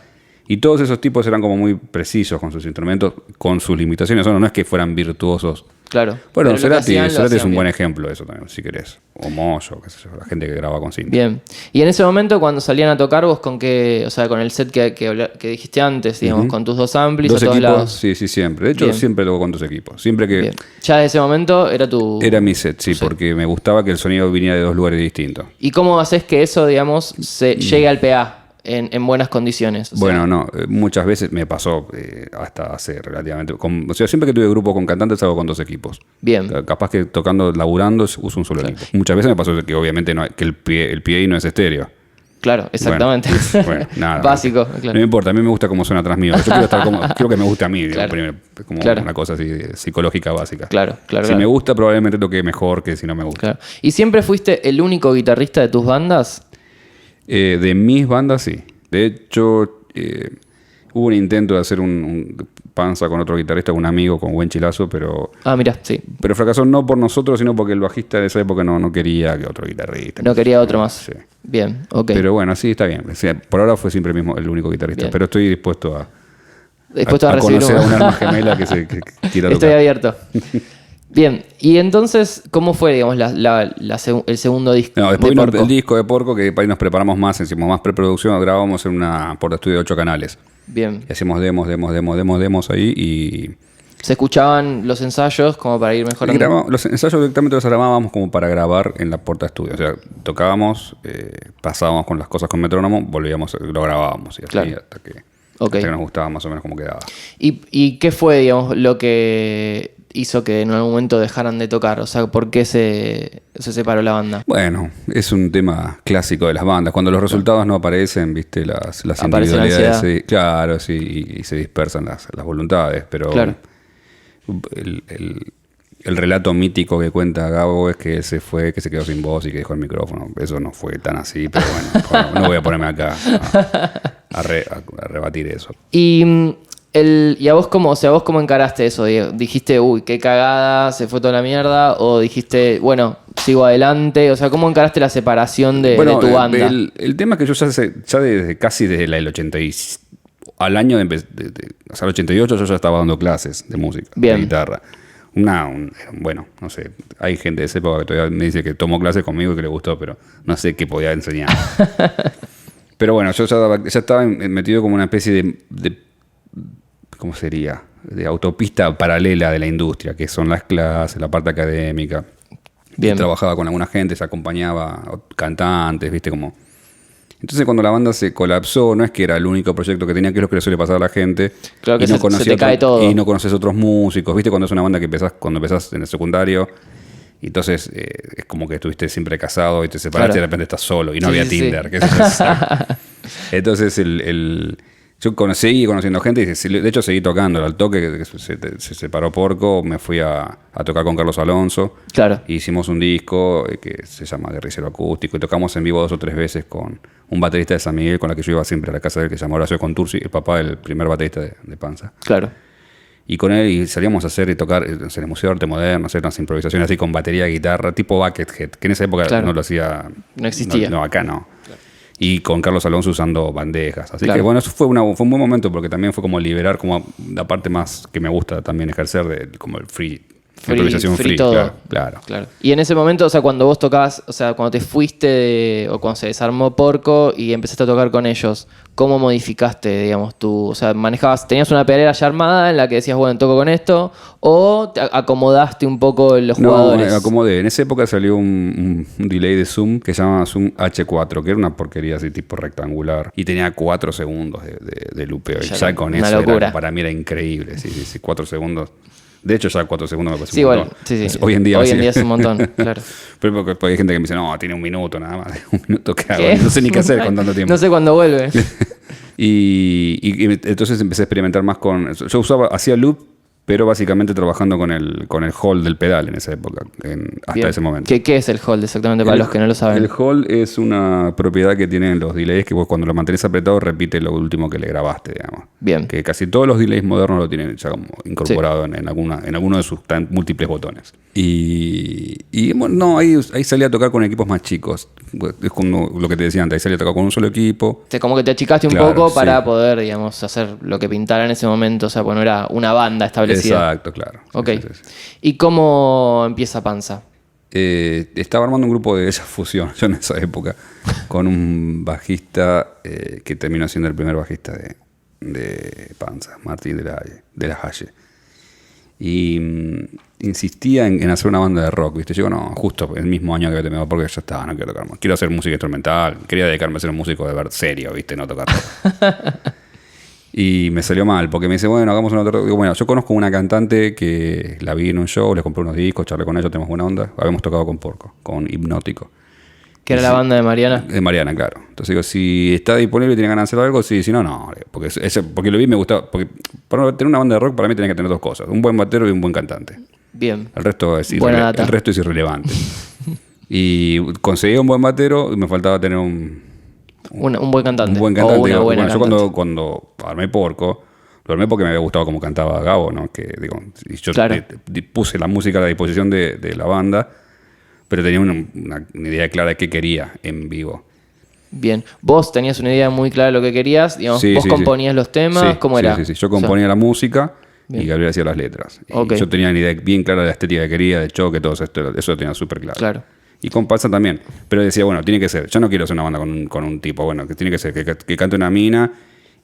Y todos esos tipos eran como muy precisos con sus instrumentos, con sus limitaciones. No es que fueran virtuosos. Claro. Bueno, Pero lo que Cerati hacían, lo es hacían un buen bien. ejemplo de eso también, si querés. O Moyo, qué sé yo, la gente que graba con cinta. Bien. Y en ese momento, cuando salían a tocar, vos con qué, o sea, con el set que dijiste antes, digamos, Ujú. con tus 2 amplis Dos a todos equipos, lados. sí, siempre. De hecho, Bien. siempre lo hago con 2 equipos. Siempre que Bien. Ya desde ese momento era tu... era mi set, sí, porque me gustaba que el sonido viniera de 2 lugares distintos. ¿Y cómo haces que eso, digamos, se llegue al PA? en buenas condiciones. Bueno, no, muchas veces me pasó hasta hace relativamente... o sea, siempre que tuve grupo con cantantes hago con 2 equipos. Bien. Capaz que tocando, laburando, uso un solo equipo. Muchas veces me pasó que obviamente que el PA no es estéreo. Claro, exactamente. Bueno, nada. Básico, claro. No me importa, a mí me gusta cómo suena atrás mío. Yo quiero que me guste a mí, Claro. primero, como Claro. una cosa así psicológica básica. Claro. Si me gusta, probablemente toque mejor que si no me gusta. Claro. ¿Y siempre fuiste el único guitarrista de tus bandas? De mis bandas, sí. De hecho, hubo un intento de hacer un Panza con otro guitarrista, con un amigo, con Buen Chilazo, pero Mira, sí. fracasó no por nosotros, sino porque el bajista de esa época no quería que otro guitarrista. No quería otro más. Sí. Bien, ok. Pero bueno, sí, está bien. O sea, por ahora fue siempre el único guitarrista. Bien. Pero estoy dispuesto a recibir conocer a un alma gemela que quiera Estoy tocar. abierto. Bien, y entonces, ¿cómo fue, digamos, el segundo disco? No, después de vino Porco? el disco de Porco, que ahí nos preparamos más, hicimos más preproducción, grabamos en una porta estudio de 8 canales. Bien. Y hacemos demos ahí y ¿Se escuchaban los ensayos como para ir mejorando? los ensayos directamente los armábamos como para grabar en la porta estudio. O sea, tocábamos, pasábamos con las cosas con metrónomo, lo grabábamos y así Claro. hasta que Ok. nos gustaba más o menos cómo quedaba. ¿Y qué fue, digamos, lo que hizo que en algún momento dejaran de tocar? O sea, ¿por qué se separó la banda? Bueno, es un tema clásico de las bandas. Cuando los resultados no aparecen, viste, las Aparece la individualidades, ansiedad. claro, sí, y se dispersan las voluntades. Pero Claro. el relato mítico que cuenta Gabo es que él se fue, que se quedó sin voz y que dejó el micrófono. Eso no fue tan así, pero bueno, no voy a ponerme acá a rebatir eso. ¿Y a vos cómo, o sea, vos cómo encaraste eso? ¿Dijiste, uy, qué cagada, se fue toda la mierda? ¿O dijiste, bueno, sigo adelante? O sea, ¿cómo encaraste la separación de tu banda? El tema es que yo ya casi desde el 80 al año o sea, el 88 yo ya estaba dando clases de música, Bien. de guitarra. Bueno, no sé, hay gente de esa época que todavía me dice que tomó clases conmigo y que le gustó, pero no sé qué podía enseñar. Pero bueno, yo ya estaba metido como una especie de ¿cómo sería? De autopista paralela de la industria, que son las clases, la parte académica. Bien. Y trabajaba con alguna gente, se acompañaba cantantes, viste, como... Entonces cuando la banda se colapsó, no es que era el único proyecto que tenía, que es lo que le suele pasar a la gente. Claro que y no se te cae todo. Y no conoces otros músicos, viste, cuando es una banda que cuando empezás en el secundario, y entonces es como que estuviste siempre casado y te separaste, Claro. y de repente estás solo y no Sí, había sí, Tinder. sí. Que eso es- entonces yo seguí conociendo gente y de hecho seguí tocando. Al toque que se separó Porco, me fui a tocar con Carlos Alonso. Claro. Hicimos un disco que se llama Guerrillero Acústico y tocamos en vivo 2 o 3 veces con un baterista de San Miguel con la que yo iba siempre a la casa de él, que se llama Horacio Contursi, el papá del primer baterista de Panza. Claro. Y con él y salíamos a hacer y tocar en el Museo de Arte Moderno, hacer unas improvisaciones así con batería, guitarra, tipo Buckethead, que en esa época Claro. no lo hacía. No existía. No, acá no. Claro. Y con Carlos Alonso usando bandejas. Así Claro. que bueno, eso fue un buen momento porque también fue como liberar como la parte más que me gusta también ejercer como el improvisación free. todo. Claro. Y en ese momento, o sea, cuando vos tocabas, o sea, cuando te fuiste o cuando se desarmó Porco y empezaste a tocar con ellos, ¿cómo modificaste, digamos, o sea, tenías una pedalera ya armada en la que decías, bueno, toco con esto, o te acomodaste un poco los jugadores? No, acomodé. En esa época salió un delay de Zoom que se llama Zoom H4, que era una porquería así tipo rectangular. Y tenía 4 segundos de lupeo. Y ya con una eso locura. para mí era increíble. Sí, 4 segundos. De hecho, ya 4 segundos me parece Sí, un igual. montón. Sí. Hoy en día es un montón, claro. Pero porque hay gente que me dice, no, tiene 1 minuto nada más. 1 minuto, ¿qué hago? ¿Qué? No sé ni qué hacer con tanto tiempo. No sé cuándo vuelve. Y entonces empecé a experimentar más yo hacía loop, pero básicamente trabajando con el hold del pedal en esa época, hasta Bien. ese momento. ¿Qué es el hold exactamente para los que no lo saben? El hold es una propiedad que tienen los delays que vos cuando lo mantenés apretado repite lo último que le grabaste, digamos. Bien. Que casi todos los delays modernos lo tienen ya como incorporado en alguno de sus múltiples botones. Y bueno, no, ahí salí a tocar con equipos más chicos. Es como lo que te decía antes, ahí salí a tocar con un solo equipo. Como que te achicaste un Claro, poco para sí. poder, digamos, hacer lo que pintara en ese momento. O sea, bueno, era una banda establecida. Exacto, claro. Ok. Sí. ¿Y cómo empieza Panza? Estaba armando un grupo de esa fusión, yo en esa época, con un bajista que terminó siendo el primer bajista de Panza, Martín de la Halle. Y insistía en hacer una banda de rock, ¿viste? Yo digo, no, justo el mismo año que te me va, porque ya está, no quiero tocar más. Quiero hacer música instrumental, quería dedicarme a ser un músico de ver serio, ¿viste? No tocar rock. Y me salió mal, porque me dice, bueno, hagamos una otra. Digo, bueno, yo conozco una cantante que la vi en un show, les compré unos discos, charlé con ella, tenemos buena onda. Habíamos tocado con Porco, con Hipnótico. Que era la banda de Mariana. De Mariana, claro. Entonces digo, si está disponible y tiene ganas de hacer algo, sí, si no, no. Porque lo vi y me gustaba. Porque para tener una banda de rock, para mí tenés que tener dos cosas: un buen batero y un buen cantante. Bien. El resto es irrelevante. Y conseguí un buen batero y me faltaba tener un buen cantante. Un buen cantante. O una buena yo cantante. cuando armé Porco, lo armé porque me había gustado cómo cantaba Gabo, ¿no? Y yo puse la música a la disposición de la banda, pero tenía una idea clara de qué quería en vivo. Bien. Vos tenías una idea muy clara de lo que querías, digamos, vos componías los temas, ¿cómo era? Sí. Yo componía la música y Gabriel hacía las letras. Okay. Y yo tenía una idea bien clara de la estética que quería, de choque, todo eso lo tenía súper claro. Claro. Y con Panza también. Pero decía, bueno, tiene que ser. Yo no quiero hacer una banda con un tipo. Bueno, que tiene que ser que cante una mina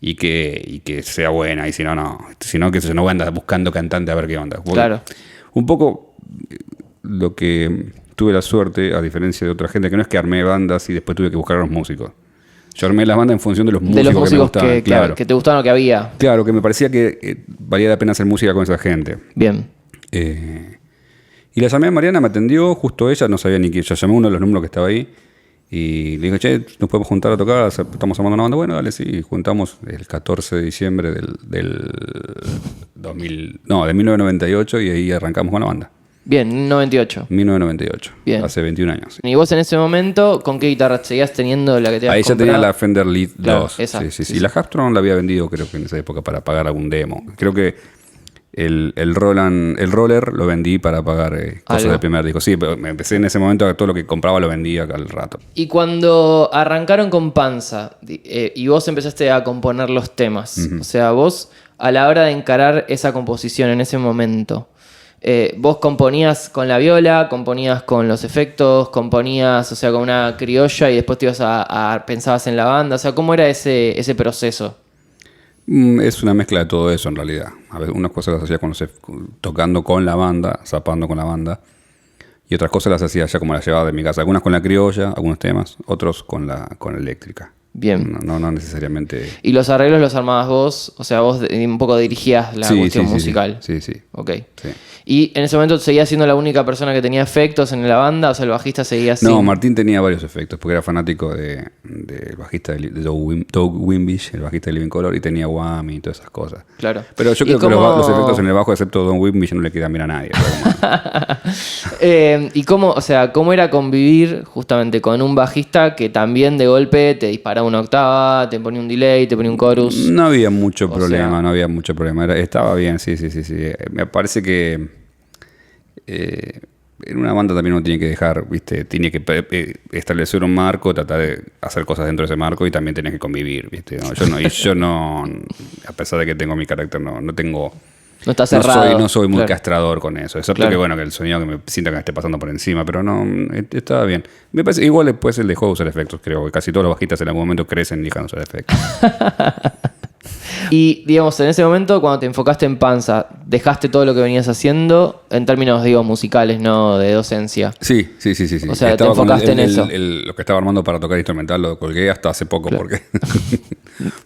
y que sea buena. Y si no, no. Si no, que no voy a andar buscando cantante a ver qué onda. Porque claro. Un poco lo que tuve la suerte, a diferencia de otra gente, que no es que armé bandas y después tuve que buscar a los músicos. Yo armé las bandas en función de los músicos, que me gustaban. Claro, que te gustaban lo que había. Claro, que me parecía que valía la pena hacer música con esa gente. Bien. Y la llamé a Mariana, me atendió, justo ella, no sabía ni quién. Yo llamé a uno de los números que estaba ahí y le dije, che, nos podemos juntar a tocar, estamos armando una banda. Bueno, dale, sí, juntamos el 14 de diciembre del 1998 y ahí arrancamos con la banda. Bien, 1998. Bien. Hace 21 años. Sí. ¿Y vos en ese momento con qué guitarra seguías teniendo la que te habías Ahí ya comprado? tenía la Fender Lead 2. Claro, esa. Sí. Y la Haptron la había vendido, creo que en esa época, para pagar algún demo. Creo que el Roller lo vendí para pagar cosas del primer disco. Sí, pero me empecé en ese momento a todo lo que compraba lo vendía al rato. Y cuando arrancaron con Panza y vos empezaste a componer los temas, o sea, vos a la hora de encarar esa composición en ese momento, vos componías con la viola, componías con los efectos, componías, o sea, con una criolla y después te ibas pensabas en la banda, o sea, ¿cómo era ese proceso? Es una mezcla de todo eso en realidad. A veces unas cosas las hacía tocando con la banda, zapando con la banda, y otras cosas las hacía ya como las llevaba de mi casa. Algunas con la criolla, algunos temas, otros con la eléctrica. Bien. No necesariamente. ¿Y los arreglos los armabas vos? O sea, vos un poco dirigías la cuestión musical. Sí. Ok. Sí. ¿Y en ese momento seguías siendo la única persona que tenía efectos en la banda? O sea, el bajista seguía así. No, Martín tenía varios efectos, porque era fanático del bajista de Doug Wimbish, el bajista de Living Color, y tenía Whammy y todas esas cosas. Claro. Pero yo creo que los efectos en el bajo, excepto Don Wimbish, no le quedan bien a nadie. ¿Y cómo era convivir justamente con un bajista que también de golpe te disparaba una octava, te ponía un delay, te ponía un chorus? No había mucho problema. Estaba bien, sí. Me parece que en una banda también uno tiene que dejar, ¿viste? Tiene que establecer un marco, tratar de hacer cosas dentro de ese marco y también tenés que convivir, ¿viste? Yo no, a pesar de que tengo mi carácter, no tengo... No está cerrado. No soy muy castrador con eso. Excepto que, bueno, que el sonido que me sienta que me esté pasando por encima, pero no, estaba bien. Me parece, igual después él dejó de usar efectos, creo que casi todos los bajistas en algún momento crecen y dejan de usar efectos. Y, digamos, en ese momento, cuando te enfocaste en Panza, ¿dejaste todo lo que venías haciendo en términos, digo, musicales, no de docencia? Sí. O sea, te enfocaste en eso. Lo que estaba armando para tocar instrumental lo colgué hasta hace poco, Claro. porque...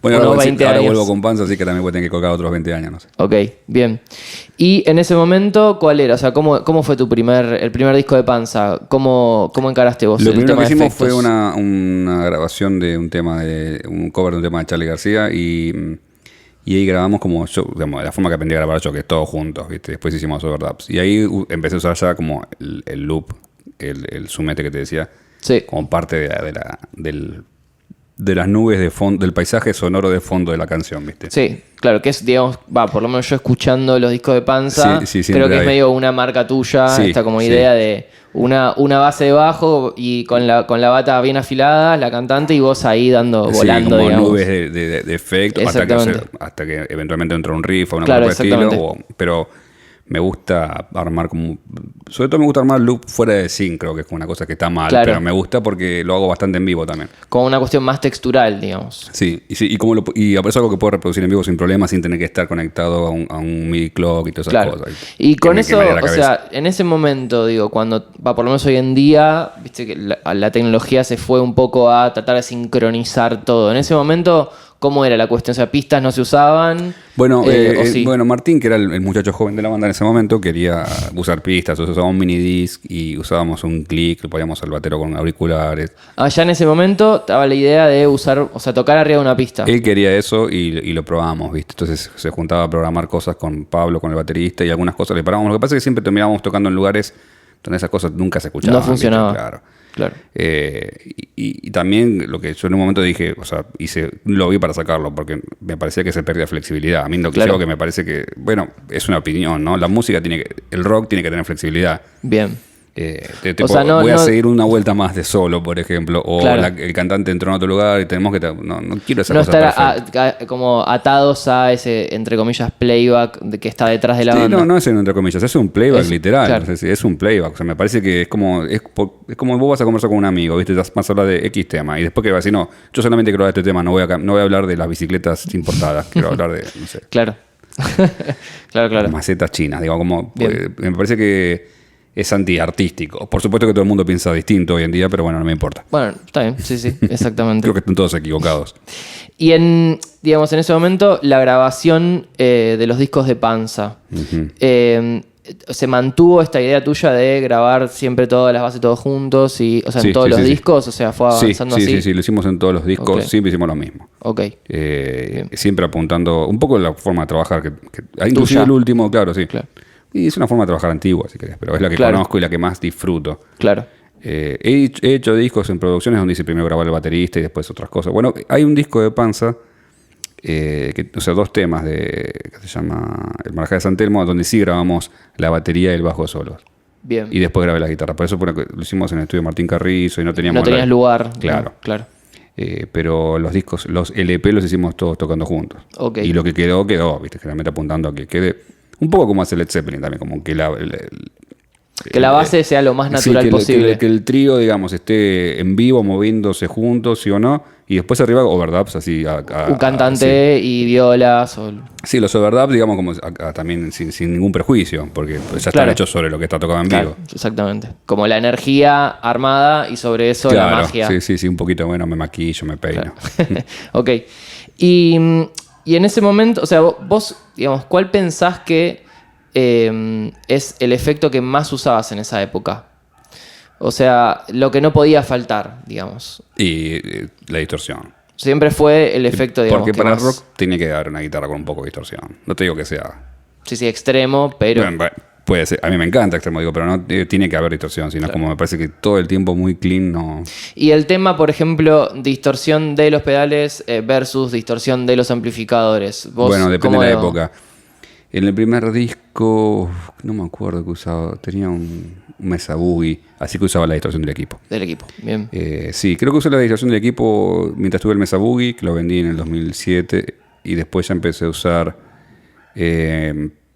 bueno, ahora 20 años. vuelvo con Panza, así que también voy a tener que colgar otros 20 años, no sé. Ok, bien. Y en ese momento, ¿cuál era? O sea, ¿cómo fue el primer disco de Panza? ¿Cómo encaraste vos Lo el primero tema que de hicimos efectos? fue una grabación de un cover de un tema de Charly García y ahí grabamos como yo, digamos, la forma que aprendí a grabar yo, que es todo juntos, ¿viste? Después hicimos overdubs. Y ahí empecé a usar ya como el loop, el zoomete que te decía, Sí. como parte de las nubes de fondo, del paisaje sonoro de fondo de la canción, ¿viste? Sí, claro, que es, digamos, por lo menos yo escuchando los discos de Panza, Sí, creo que es hay. medio una marca tuya, Sí, esta como sí. idea de una base de bajo y con la bata bien afilada, la cantante, y vos ahí volando, como digamos. nubes de efecto Exactamente. hasta que eventualmente entra un riff o una Claro, cosa por el estilo. exactamente. Pero me gusta armar como... Sobre todo me gusta armar loop fuera de sincro, que es como una cosa que está mal, Claro. pero me gusta porque lo hago bastante en vivo también. Como una cuestión más textural, digamos. Sí, y es algo que puedo reproducir en vivo sin problemas, sin tener que estar conectado a un MIDI clock y todas esas Claro. cosas. Y Que con me eso, quemaría la o cabeza. sea, en ese momento, digo, cuando, por lo menos hoy en día, viste que la tecnología se fue un poco a tratar de sincronizar todo. En ese momento, ¿cómo era la cuestión? O sea, pistas no se usaban. Bueno, o sí. bueno, Martín, que era el muchacho joven de la banda en ese momento, quería usar pistas, o sea, usábamos un mini disc y usábamos un click, lo poníamos al batero con auriculares. Allá en ese momento estaba la idea de usar, o sea, tocar arriba de una pista. Él quería eso y lo probábamos, ¿viste? Entonces se juntaba a programar cosas con Pablo, con el baterista, y algunas cosas le parábamos. Lo que pasa es que siempre terminábamos tocando en lugares donde esas cosas nunca se escuchaban. No funcionaba. ¿viste? Claro. Claro. Y también lo que yo en un momento dije, o sea, lo vi para sacarlo, porque me parecía que se perdía flexibilidad. A mí lo que Claro. digo que me parece que, bueno, es una opinión, ¿no? La música el rock tiene que tener flexibilidad. Bien. O sea, no- voy a no- seguir una vuelta más de solo, por ejemplo, o Claro. el cantante entró en otro lugar y tenemos que... No quiero esa No cosa estar perfecta. como atados a ese, entre comillas, playback que está detrás de la Sí, banda. no es entre comillas, es un playback Es- literal. claro. Es un playback. O sea, me parece que es como vos vas a conversar con un amigo, ¿viste? Vas a hablar de X tema y después que vas a decir, no, yo solamente quiero hablar de este tema, no voy a hablar de las bicicletas importadas, quiero hablar de, no sé, Claro. claro. macetas chinas. Digo, como, Bien. me parece que es antiartístico. Por supuesto que todo el mundo piensa distinto hoy en día, pero bueno, no me importa. Bueno, está bien, sí, exactamente. Creo que están todos equivocados. Y digamos, en ese momento, la grabación de los discos de Panza. ¿Se mantuvo esta idea tuya de grabar siempre todas las bases todos juntos? O sea, Sí, en todos sí, los sí, sí. discos, o sea, fue avanzando así. Sí, lo hicimos en todos los discos, Ok. siempre hicimos lo mismo. Ok. Siempre apuntando un poco la forma de trabajar, inclusive Tuya. el último, claro, sí. Claro. Y es una forma de trabajar antigua, si querés, pero es la que Claro. conozco y la que más disfruto. Claro. He hecho discos en producciones donde hice primero grabar el baterista y después otras cosas. Bueno, hay un disco de Panza, o sea, 2 temas que se llama El Marajá de San Telmo, donde sí grabamos la batería y el bajo solos. Bien. Y después grabé la guitarra. Por eso lo hicimos en el estudio Martín Carrizo y no teníamos... No tenías lugar. Claro. Claro. Pero los discos, los LP los hicimos todos tocando juntos. Ok. Y lo que quedó, ¿viste? Generalmente apuntando a que quede... Un poco como hace Led Zeppelin también, como que Que la base sea lo más natural sí, posible. que el trío, digamos, esté en vivo, moviéndose juntos, sí o no. Y después arriba overdubs así. Un cantante y violas. Sí, los overdubs, digamos, como también sin ningún prejuicio, porque ya están Claro. hechos sobre lo que está tocado en Claro, vivo. exactamente. Como la energía armada y sobre eso la magia. Sí, un poquito, bueno, me maquillo, me peino. Ok. Y en ese momento, o sea, vos, digamos, ¿cuál pensás que es el efecto que más usabas en esa época? O sea, lo que no podía faltar, digamos. Y la distorsión. Siempre fue el efecto, digamos, Porque que para más- rock tiene que dar una guitarra con un poco de distorsión. No te digo que sea... Sí, extremo, pero... Bueno, puede ser. A mí me encanta extremo, digo, pero no tiene que haber distorsión, sino como me parece que todo el tiempo muy clean no... Y el tema, por ejemplo, distorsión de los pedales versus distorsión de los amplificadores. ¿Vos Bueno, depende cómo de la lo- época. En el primer disco, no me acuerdo que usaba, tenía un Mesa Boogie, así que usaba la distorsión del equipo. Del equipo, bien. Sí, creo que usé la distorsión del equipo mientras tuve el Mesa Boogie, que lo vendí en el 2007, y después ya empecé a usar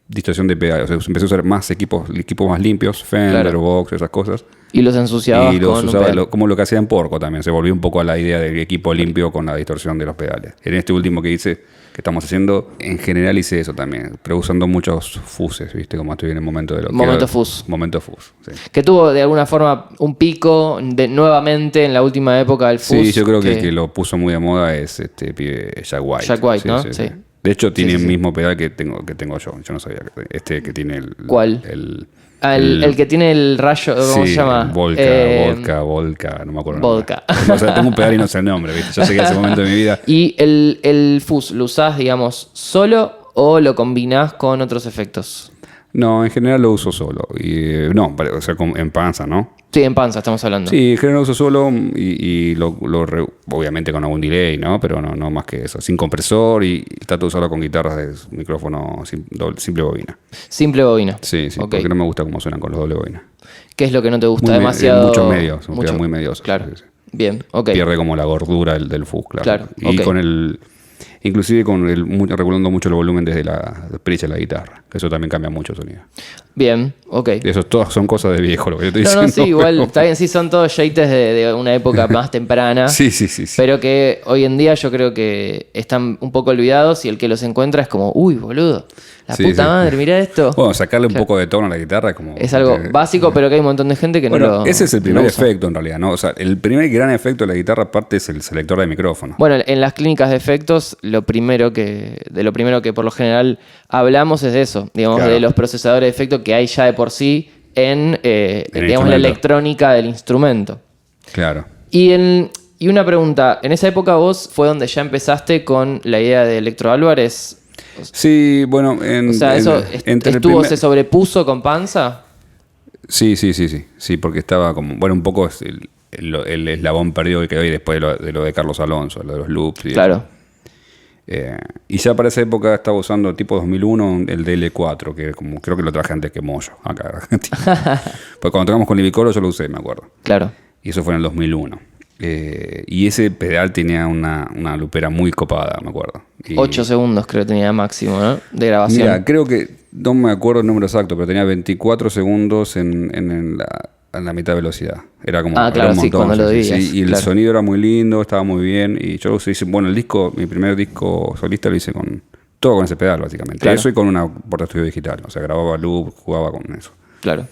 distorsión de pedales. O sea, empecé a usar más equipos más limpios, Fender, Claro. Vox, esas cosas. Y los ensuciabas Y los con un usaba pedal. como lo que hacía en Porco también. Se volvió un poco a la idea del equipo limpio con la distorsión de los pedales. En este último que hice, que estamos haciendo, en general hice eso también, pero usando muchos fuses, ¿viste? Como estoy en el momento de lo que... Momento fuzz. Momento fuzz, sí. Que tuvo de alguna forma un pico nuevamente en la última época del fuzz. Sí, yo creo que el que lo puso muy de moda es este pibe Jack White. Jack White, ¿no? Sí. De hecho, tiene sí, el sí. mismo pedal que tengo yo. Yo no sabía que tiene el... ¿Cuál? El El que tiene el rayo, ¿cómo se llama? Volca, no me acuerdo. el nombre. Volca. O sea, tengo un pedal y no sé el nombre, ¿viste? Yo llegué a ese momento de mi vida. ¿Y el fuzz lo usás, digamos, solo o lo combinás con otros efectos? No, en general lo uso solo. No, o sea, en Panza, ¿no? Sí, en Panza estamos hablando. Sí, en general lo uso solo y obviamente con algún delay, ¿no? Pero no más que eso. Sin compresor y trato de usarlo con guitarras de micrófono simple bobina. Simple bobina. Sí, Ok. porque no me gusta cómo suenan con los doble bobina. ¿Qué es lo que no te gusta? Muy Demasiado. muchos medios, quedan muy mediosos. Claro. Sí, sí. Bien, ok. Pierde como la gordura del fuzz, claro. Claro, Y ok. con el Inclusive regulando mucho el volumen desde la derecha de la guitarra. Que eso también cambia mucho el sonido. Bien, ok. Eso todas son cosas de viejo lo que yo estoy diciendo. No, sí, igual, está bien, sí, son todos yates de una época más temprana. Sí. Pero que hoy en día yo creo que están un poco olvidados y el que los encuentra es como, uy, boludo, la puta madre, mirá esto. Bueno, sacarle un poco de tono a la guitarra es como... Es algo básico, pero que hay un montón de gente que no lo... Ese es el primer no usa. efecto en realidad, ¿no? O sea, el primer gran efecto de la guitarra aparte es el selector de micrófono. Bueno, en las clínicas de efectos, de lo primero que por lo general hablamos es de eso, digamos, Claro. de los procesadores de efecto que hay ya de por sí en digamos, la instrumento. electrónica del instrumento. Claro. Y una pregunta, ¿en esa época vos fue donde ya empezaste con la idea de Electro Álvarez? Sí, bueno... O sea, ¿eso se sobrepuso con Panza? Sí, porque estaba como... Bueno, un poco es el eslabón perdido que quedó ahí después de lo de Carlos Alonso, lo de los loops. Claro. Y ya para esa época estaba usando tipo 2001 el DL4, que como creo que lo traje antes que Moyo, acá en Argentina. Pues cuando tocamos con Libicolo yo lo usé, me acuerdo. Claro. Y eso fue en el 2001. Y ese pedal tenía una lupera muy copada, me acuerdo. 8 segundos creo que tenía máximo, ¿no? De grabación. Mira, creo que, no me acuerdo el número exacto, pero tenía 24 segundos en la mitad de velocidad. Era como claro, era un montón, sí, cuando lo divías, y el claro. sonido era muy lindo, estaba muy bien. Y yo lo hice, bueno, mi primer disco solista lo hice todo con ese pedal, básicamente. Claro. Eso y con una portaestudio digital. O sea, grababa loop, jugaba con eso. Claro.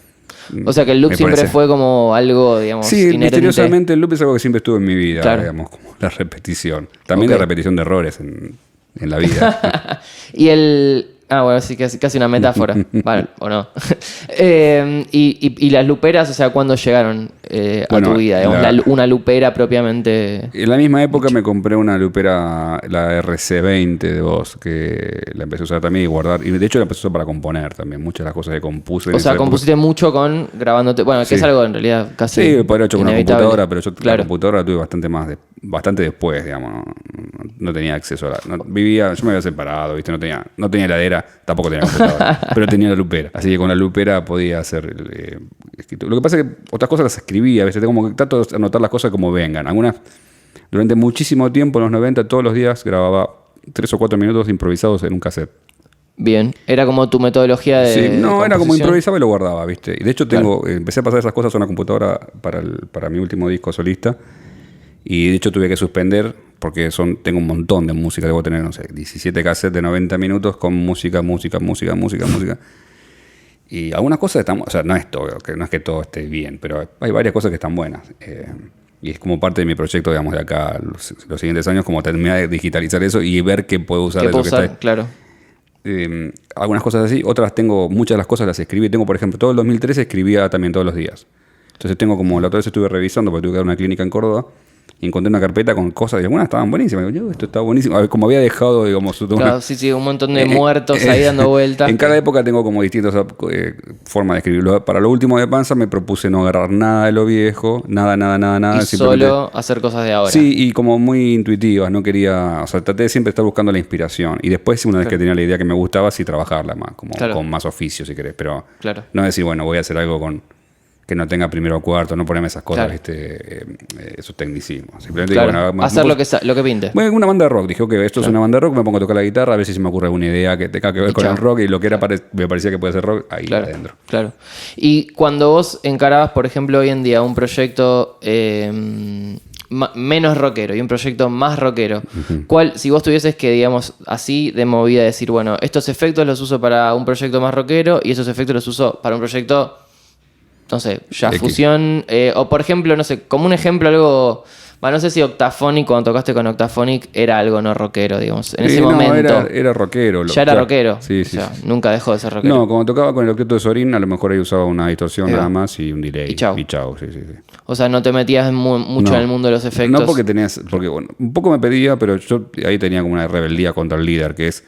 O sea que el loop Me siempre parece. fue como algo, digamos, Sí, inherente. misteriosamente el loop es algo que siempre estuvo en mi vida, Claro. digamos, como la repetición. También Ok. la repetición de errores en la vida. Bueno, sí, casi una metáfora. Vale, o no. Y las luperas, o sea, ¿cuándo llegaron a Bueno, tu vida? Digamos, una lupera propiamente... En la misma época me compré una lupera, la RC20 de Boss, que la empecé a usar también y guardar. Y de hecho la empecé a usar para componer también. Muchas de las cosas que compuse. en O sea, esa época. compusiste mucho grabándote... Bueno, que Sí. es algo en realidad casi Sí, podría haber hecho con una inevitable. computadora, pero yo Claro. la computadora la tuve bastante después, digamos. No tenía acceso a yo me había separado, ¿viste? No tenía heladera, tampoco tenía computadora, pero tenía la lupera. Así que con la lupera podía hacer lo que pasa es que otras cosas las escribía, a veces como que trato de anotar las cosas como vengan. Algunas, durante muchísimo tiempo, en los 90, todos los días grababa 3 o 4 minutos improvisados en un cassette. Bien. Era como tu metodología de Sí, no, era como composición. improvisaba y lo guardaba, ¿viste? Y de hecho empecé a pasar esas cosas a una computadora para mi último disco solista. Y de hecho tuve que suspender porque tengo un montón de música. Debo tener, no sé, 17 cassettes de 90 minutos con música. Y algunas cosas están... O sea, no es que todo esté bien, pero hay varias cosas que están buenas. Y es como parte de mi proyecto, digamos, de acá los siguientes años, como terminar de digitalizar eso y ver qué puedo usar de eso que está ahí. Claro. Algunas cosas así, otras muchas de las cosas las escribí. Tengo, por ejemplo, todo el 2013 escribía también todos los días. Entonces tengo como, la otra vez estuve revisando porque tuve que dar una clínica en Córdoba y encontré una carpeta con cosas y algunas estaban buenísimas. Digo, yo, esto está buenísimo. A ver, como había dejado, digamos, Claro, sí, un montón de muertos ahí dando vueltas. En cada época tengo como distintas formas de escribirlo. Para lo último de Panza me propuse no agarrar nada de lo viejo, nada. Y solo hacer cosas de ahora. Sí, y como muy intuitivas, no quería, o sea, traté de siempre estar buscando la inspiración. Y después, una vez que tenía la idea que me gustaba, sí trabajarla más, como con más oficio, si querés. Pero no decir, bueno, voy a hacer algo que no tenga primero o cuarto, no ponerme esas cosas, esos tecnicismos. Simplemente digo, bueno, hacer lo que pinte. Bueno, una banda de rock. Dije, ok, esto es una banda de rock, me pongo a tocar la guitarra, a ver si se me ocurre alguna idea que tenga que ver con el rock y lo que me parecía que puede ser rock, ahí adentro. Claro. Y cuando vos encarabas, por ejemplo, hoy en día un proyecto menos rockero y un proyecto más rockero, ¿cuál, si vos tuvieses que, digamos, así de movida decir, bueno, estos efectos los uso para un proyecto más rockero y esos efectos los uso para un proyecto, no sé, ya fusión, o por ejemplo, no sé, como un ejemplo algo, no sé si Octaphonic, cuando tocaste con Octaphonic era algo no rockero, digamos, en ese momento. Era rockero. Ya era rockero. Sí, o sea, nunca dejó de ser rockero. No, cuando tocaba con el octeto de Sorín, a lo mejor ahí usaba una distorsión nada más y un delay. Y chau. Sí. O sea, no te metías mucho en el mundo de los efectos. No porque bueno, un poco me pedía, pero yo ahí tenía como una rebeldía contra el líder, que es,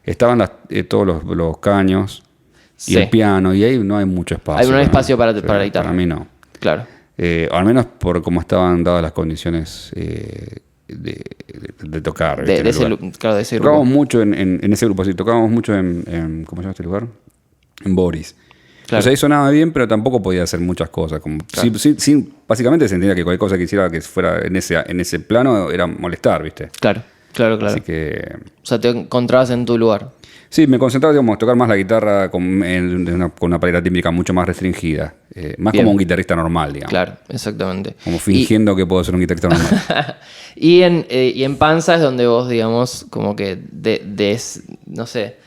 estaban todos los caños y el piano, y ahí no hay mucho espacio. No hay espacio para la guitarra. Para mí no. Claro. Al menos por cómo estaban dadas las condiciones de tocar. De ese grupo. Tocábamos mucho en ese grupo, sí, tocábamos mucho en ¿cómo se llama este lugar? En Boris. Claro. O sea, ahí sonaba bien, pero tampoco podía hacer muchas cosas. Como, básicamente se entendía que cualquier cosa que hiciera que fuera en ese plano era molestar, ¿viste? Claro. Claro, claro. Así que... O sea, te encontrabas en tu lugar. Sí, me concentraba, digamos, tocar más la guitarra con una paleta tímbrica mucho más restringida. Más Bien. como un guitarrista normal, digamos. Claro, exactamente. Como fingiendo que puedo ser un guitarrista normal. Y en Panza es donde vos, digamos, como que no sé,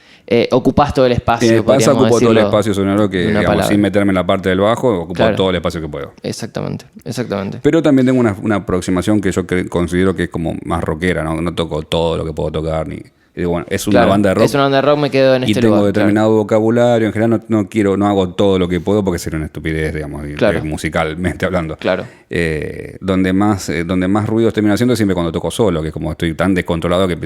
ocupás todo el espacio. En el Panza podríamos ocupo todo el decirlo espacio sonoro que, en una digamos, palabra. sin meterme en la parte del bajo, ocupo Claro. todo el espacio que puedo. Exactamente, exactamente. Pero también tengo una aproximación que yo considero que es como más rockera, ¿no? No toco todo lo que puedo tocar, ni... Bueno, es una Claro, banda de rock. Es una banda de rock, me quedo en Y este tengo lugar. determinado vocabulario. En general no hago todo lo que puedo porque sería una estupidez, digamos, Claro. musicalmente hablando. Claro. Donde más ruidos termino haciendo es siempre cuando toco solo, que es como estoy tan descontrolado que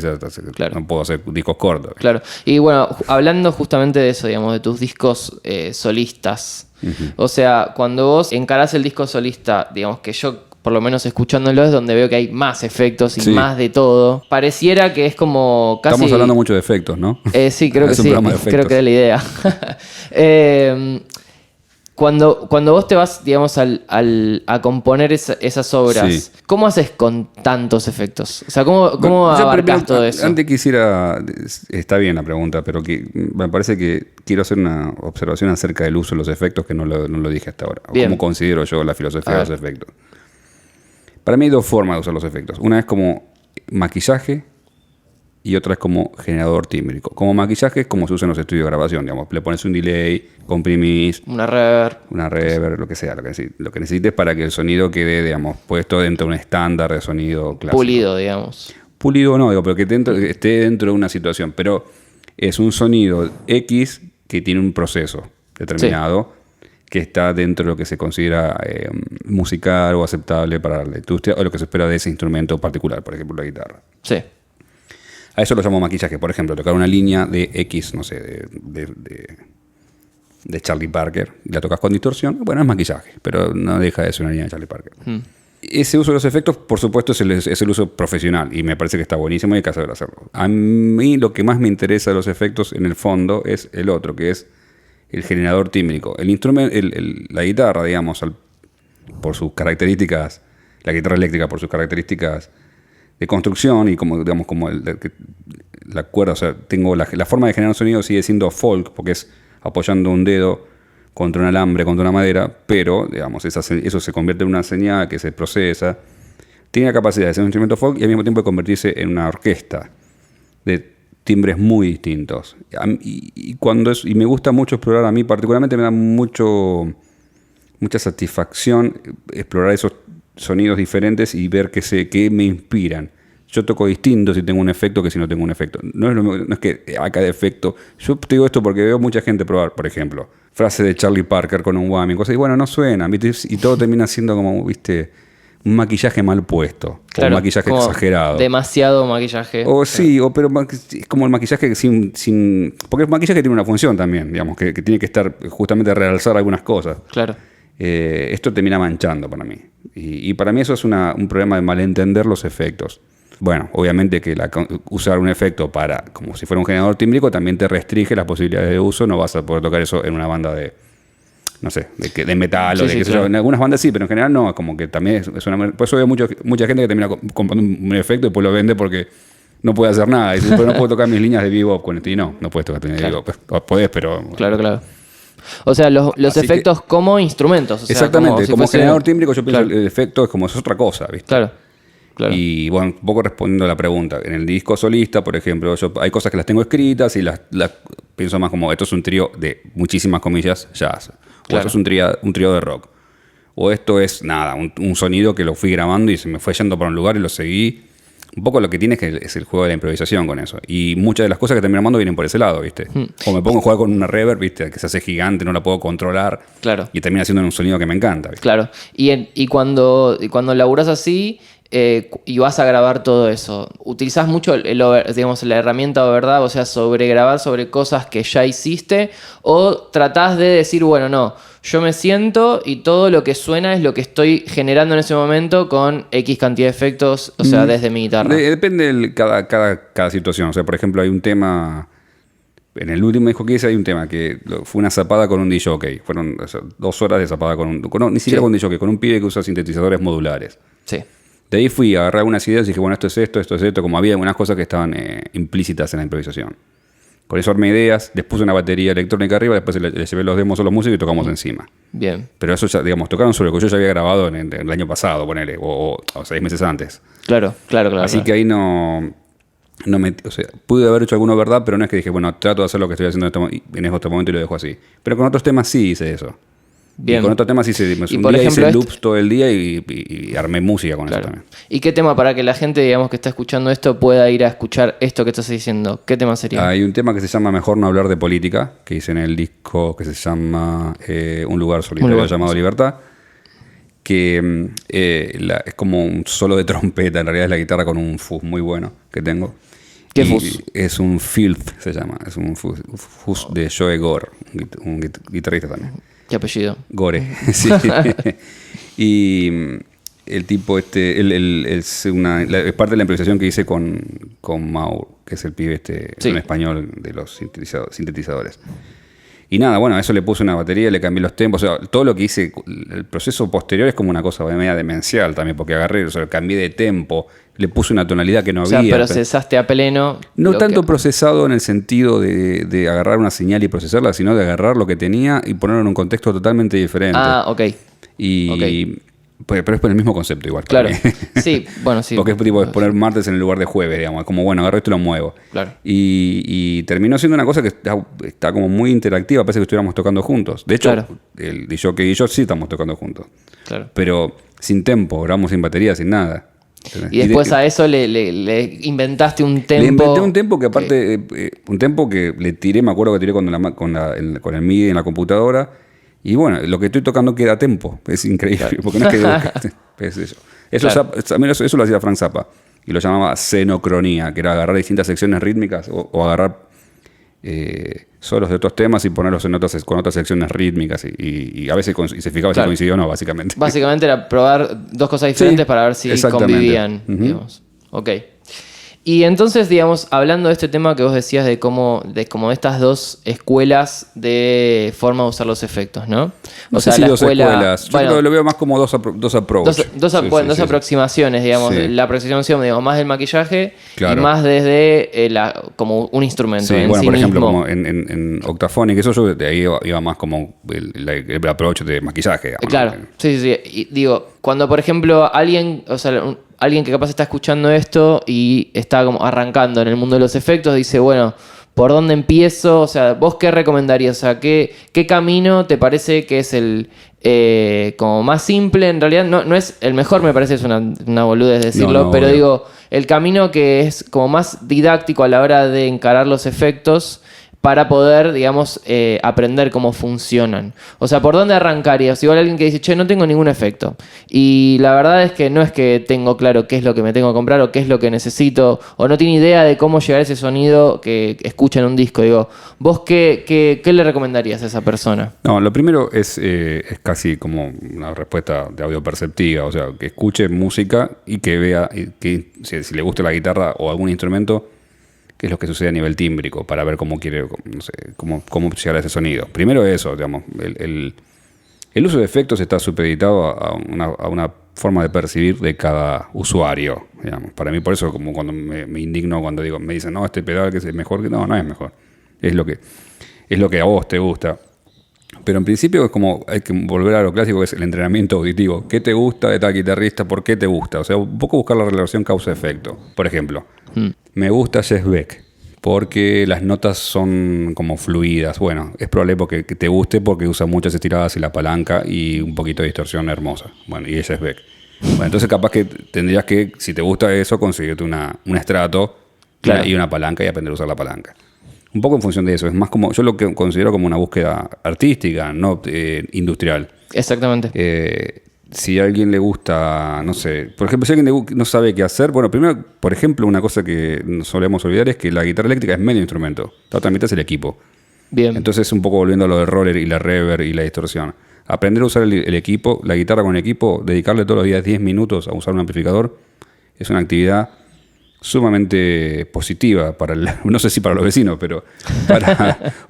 Claro. no puedo hacer discos cortos. Claro. Y bueno, hablando justamente de eso, digamos, de tus discos solistas. O sea, cuando vos encarás el disco solista, digamos que yo, por lo menos escuchándolo, es donde veo que hay más efectos y Sí. más de todo. Pareciera que es como casi... Estamos hablando mucho de efectos, ¿no? Sí, creo que Es un sí. programa de Creo efectos. que es la idea. Cuando vos te vas, digamos, a componer esas obras, Sí. ¿cómo haces con tantos efectos? O sea, ¿cómo Yo abarcás primero, todo eso? Antes quisiera... Está bien la pregunta, pero me parece que quiero hacer una observación acerca del uso de los efectos que no lo dije hasta ahora. Bien. ¿Cómo considero yo la filosofía A de los ver. efectos? Para mí hay dos formas de usar los efectos. Una es como maquillaje y otra es como generador tímbrico. Como maquillaje es como se usa en los estudios de grabación, digamos. Le pones un delay, comprimís, Una reverb. una reverb, lo que sea, lo que necesites para que el sonido quede, digamos, puesto dentro de un estándar de sonido clásico. Pulido, digamos. Pulido no, digo, pero que esté dentro de una situación. Pero es un sonido X que tiene un proceso determinado que está dentro de lo que se considera musical o aceptable para la industria o lo que se espera de ese instrumento particular, por ejemplo, la guitarra. Sí. A eso lo llamo maquillaje. Por ejemplo, tocar una línea de X, no sé, de Charlie Parker y la tocas con distorsión, bueno, es maquillaje, pero no deja de ser una línea de Charlie Parker. Ese uso de los efectos, por supuesto, es el uso profesional y me parece que está buenísimo y hay que saber hacerlo. A mí lo que más me interesa de los efectos, en el fondo, es el otro, que es el generador tímbrico. El instrumento, la guitarra, digamos, por sus características, la guitarra eléctrica por sus características de construcción y como, digamos, como la cuerda, o sea, tengo la forma de generar sonido sigue siendo folk, porque es apoyando un dedo contra un alambre, contra una madera, pero, digamos, eso se convierte en una señal que se procesa. Tiene la capacidad de ser un instrumento folk y al mismo tiempo de convertirse en una orquesta de timbres muy distintos. Y me gusta mucho explorar, a mí particularmente me da mucha satisfacción explorar esos sonidos diferentes y ver qué me inspiran. Yo toco distinto si tengo un efecto que si no tengo un efecto. No es que acá de efecto. Yo te digo esto porque veo mucha gente probar, por ejemplo, frase de Charlie Parker con un whammy, cosas y bueno, no suenan, ¿viste? Y todo termina siendo como, ¿viste? Un maquillaje mal puesto, o un maquillaje como exagerado. Demasiado maquillaje. O sí, pero es como el maquillaje sin... Porque el maquillaje tiene una función también, digamos, que tiene que estar justamente a realzar algunas cosas. Claro. Esto termina manchando para mí. Y para mí eso es un problema de malentender los efectos. Bueno, obviamente que usar un efecto como si fuera un generador tímbrico también te restringe las posibilidades de uso. No vas a poder tocar eso en una banda de... No sé, de metal Sí, o de sí, qué sé claro. yo. En algunas bandas sí, pero en general no. Como que también es una... Por eso veo mucha gente que termina comprando un efecto y después lo vende porque no puede hacer nada. Y dice, pero no puedo tocar mis líneas de bebop con esto. Y no puedes tocar tus líneas de bebop. Podés, pero... Claro. O sea, los Así efectos como instrumentos. O sea, exactamente. si Como fuese- generador tímbrico yo pienso Claro. el efecto es como es otra cosa, ¿viste? Claro. Y bueno, un poco respondiendo a la pregunta, en el disco solista, por ejemplo, hay cosas que las tengo escritas y las pienso más como esto es un trío de muchísimas comillas jazz, o Claro. esto es un trío de rock, o esto es nada, un sonido que lo fui grabando y se me fue yendo para un lugar y lo seguí. Un poco lo que tiene es el juego de la improvisación con eso. Y muchas de las cosas que termino armando vienen por ese lado, ¿viste? O me pongo a jugar con una reverb, ¿viste? Que se hace gigante, no la puedo controlar. Claro. Y termina siendo un sonido que me encanta, ¿viste? Claro. Y cuando laburás así y vas a grabar todo eso, ¿utilizás mucho digamos, la herramienta overdub, o sea, sobregrabar sobre cosas que ya hiciste? ¿O tratás de decir, bueno, no, yo me siento y todo lo que suena es lo que estoy generando en ese momento con X cantidad de efectos, o sea, desde mi guitarra? Depende de cada situación. O sea, por ejemplo, hay un tema... En el último disco que hice hay un tema que fue una zapada con un DJ. Fueron 2 horas de zapada ni siquiera Sí. con un DJ, con un pibe que usa sintetizadores modulares. Sí. De ahí fui a agarrar algunas ideas y dije, bueno, esto es esto, como había algunas cosas que estaban implícitas en la improvisación. Con eso armé ideas, les puse una batería electrónica arriba, después le llevé los demos a los músicos y tocamos encima. Bien. Pero eso ya, digamos, tocaron sobre lo que yo ya había grabado en el año pasado, ponele, o 6 meses antes. Claro. Así que ahí no o sea, pude haber hecho alguno verdad, pero no es que dije, bueno, trato de hacer lo que estoy haciendo en este momento y lo dejo así. Pero con otros temas sí hice eso. Bien. Y con otros temas hice, un por día ejemplo, hice loops todo el día y armé música con eso también. ¿Y qué tema para que la gente, digamos, que está escuchando esto pueda ir a escuchar esto que estás diciendo? ¿Qué tema sería? Hay un tema que se llama Mejor no hablar de política, que hice en el disco que se llama Un lugar solitario llamado Libertad, que es como un solo de trompeta, en realidad es la guitarra con un fuzz muy bueno que tengo. ¿Qué fuzz? Es un Filth, se llama, es un fuzz de Joe Gore, un guitarrista también. ¿Qué apellido? Gore, sí. Y el tipo es parte de la improvisación que hice con Maur, que es el pibe en español de los sintetizadores. Y nada, bueno, a eso le puse una batería, le cambié los tempos, o sea, todo lo que hice, el proceso posterior es como una cosa media demencial también, porque agarré, o sea, cambié de tempo, le puse una tonalidad que no había. O sea, procesaste a pleno. No tanto procesado en el sentido de agarrar una señal y procesarla, sino de agarrar lo que tenía y ponerlo en un contexto totalmente diferente. Ah, ok. Pero es por el mismo concepto igual. Claro. Sí, bueno, sí. Porque es tipo de poner martes en el lugar de jueves, digamos. Como, bueno, agarro esto y lo muevo. Claro. Y terminó siendo una cosa que está como muy interactiva, parece que estuviéramos tocando juntos. De hecho, el DJ y yo sí estamos tocando juntos. Claro. Pero sin tempo, grabamos sin batería, sin nada. Y después a eso le inventaste un tempo. Le inventé un tempo que aparte, un tempo que le tiré, me acuerdo que tiré con el MIDI en la computadora. Y bueno, lo que estoy tocando queda a tempo. Es increíble. Claro. Porque no es que es eso. Eso lo hacía Frank Zappa. Y lo llamaba xenocronía, que era agarrar distintas secciones rítmicas o agarrar solos de otros temas y ponerlos con otras secciones rítmicas. Y a veces se fijaba si coincidía o no, básicamente. Básicamente era probar dos cosas diferentes para ver si convivían. Digamos. Ok. Y entonces, digamos, hablando de este tema que vos decías de como estas dos escuelas de forma de usar los efectos, ¿no? O sea, la escuela... Yo creo que lo veo más como dos approaches. Dos aproximaciones, digamos. Sí. La aproximación, digamos, más del maquillaje y más desde como un instrumento. Sí, bueno, por ejemplo, como en Octaphonic, eso yo de ahí iba más como el approach de maquillaje. Digamos, claro, ¿no? Sí. Y digo, cuando, por ejemplo, alguien que capaz está escuchando esto y está como arrancando en el mundo de los efectos, dice, bueno, ¿por dónde empiezo? O sea, ¿vos qué recomendarías? O sea, ¿qué camino te parece que es el como más simple? En realidad no es el mejor, me parece, es una boludez decirlo, pero digo, el camino que es como más didáctico a la hora de encarar los efectos para poder, digamos, aprender cómo funcionan. O sea, ¿por dónde arrancarías? Igual alguien que dice, che, no tengo ningún efecto. Y la verdad es que no es que tengo claro qué es lo que me tengo que comprar o qué es lo que necesito, o no tiene idea de cómo llegar a ese sonido que escucha en un disco. Digo, ¿vos qué le recomendarías a esa persona? No, lo primero es casi como una respuesta de audio perceptiva. O sea, que escuche música y que vea que si le gusta la guitarra o algún instrumento, qué es lo que sucede a nivel tímbrico, para ver cómo quiere, no sé, cómo llegar a ese sonido. Primero eso, digamos, el uso de efectos está supeditado a una forma de percibir de cada usuario, digamos. Para mí, por eso, como cuando me indigno cuando me dicen, no, este pedal que es mejor, no es mejor. Es lo que a vos te gusta. Pero en principio es como, hay que volver a lo clásico, que es el entrenamiento auditivo. ¿Qué te gusta de tal guitarrista? ¿Por qué te gusta? O sea, un poco buscar la relación causa-efecto. Por ejemplo, me gusta Jess Beck porque las notas son como fluidas. Bueno, es probable porque te guste porque usa muchas estiradas y la palanca y un poquito de distorsión hermosa. Bueno, y ella es Beck. Bueno, entonces capaz que tendrías que, si te gusta eso, conseguirte un estrato y una palanca y aprender a usar la palanca. Un poco en función de eso. Es más como, yo lo que considero como una búsqueda artística, no industrial. Exactamente. Si a alguien le gusta, no sé, por ejemplo, si alguien no sabe qué hacer, bueno, primero, por ejemplo, una cosa que no solemos olvidar es que la guitarra eléctrica es medio instrumento. La otra mitad es el equipo. Bien. Entonces, un poco volviendo a lo del roller y la reverb y la distorsión. Aprender a usar el equipo, la guitarra con el equipo, dedicarle todos los días 10 minutos a usar un amplificador, es una actividad sumamente positiva para no sé si para los vecinos, pero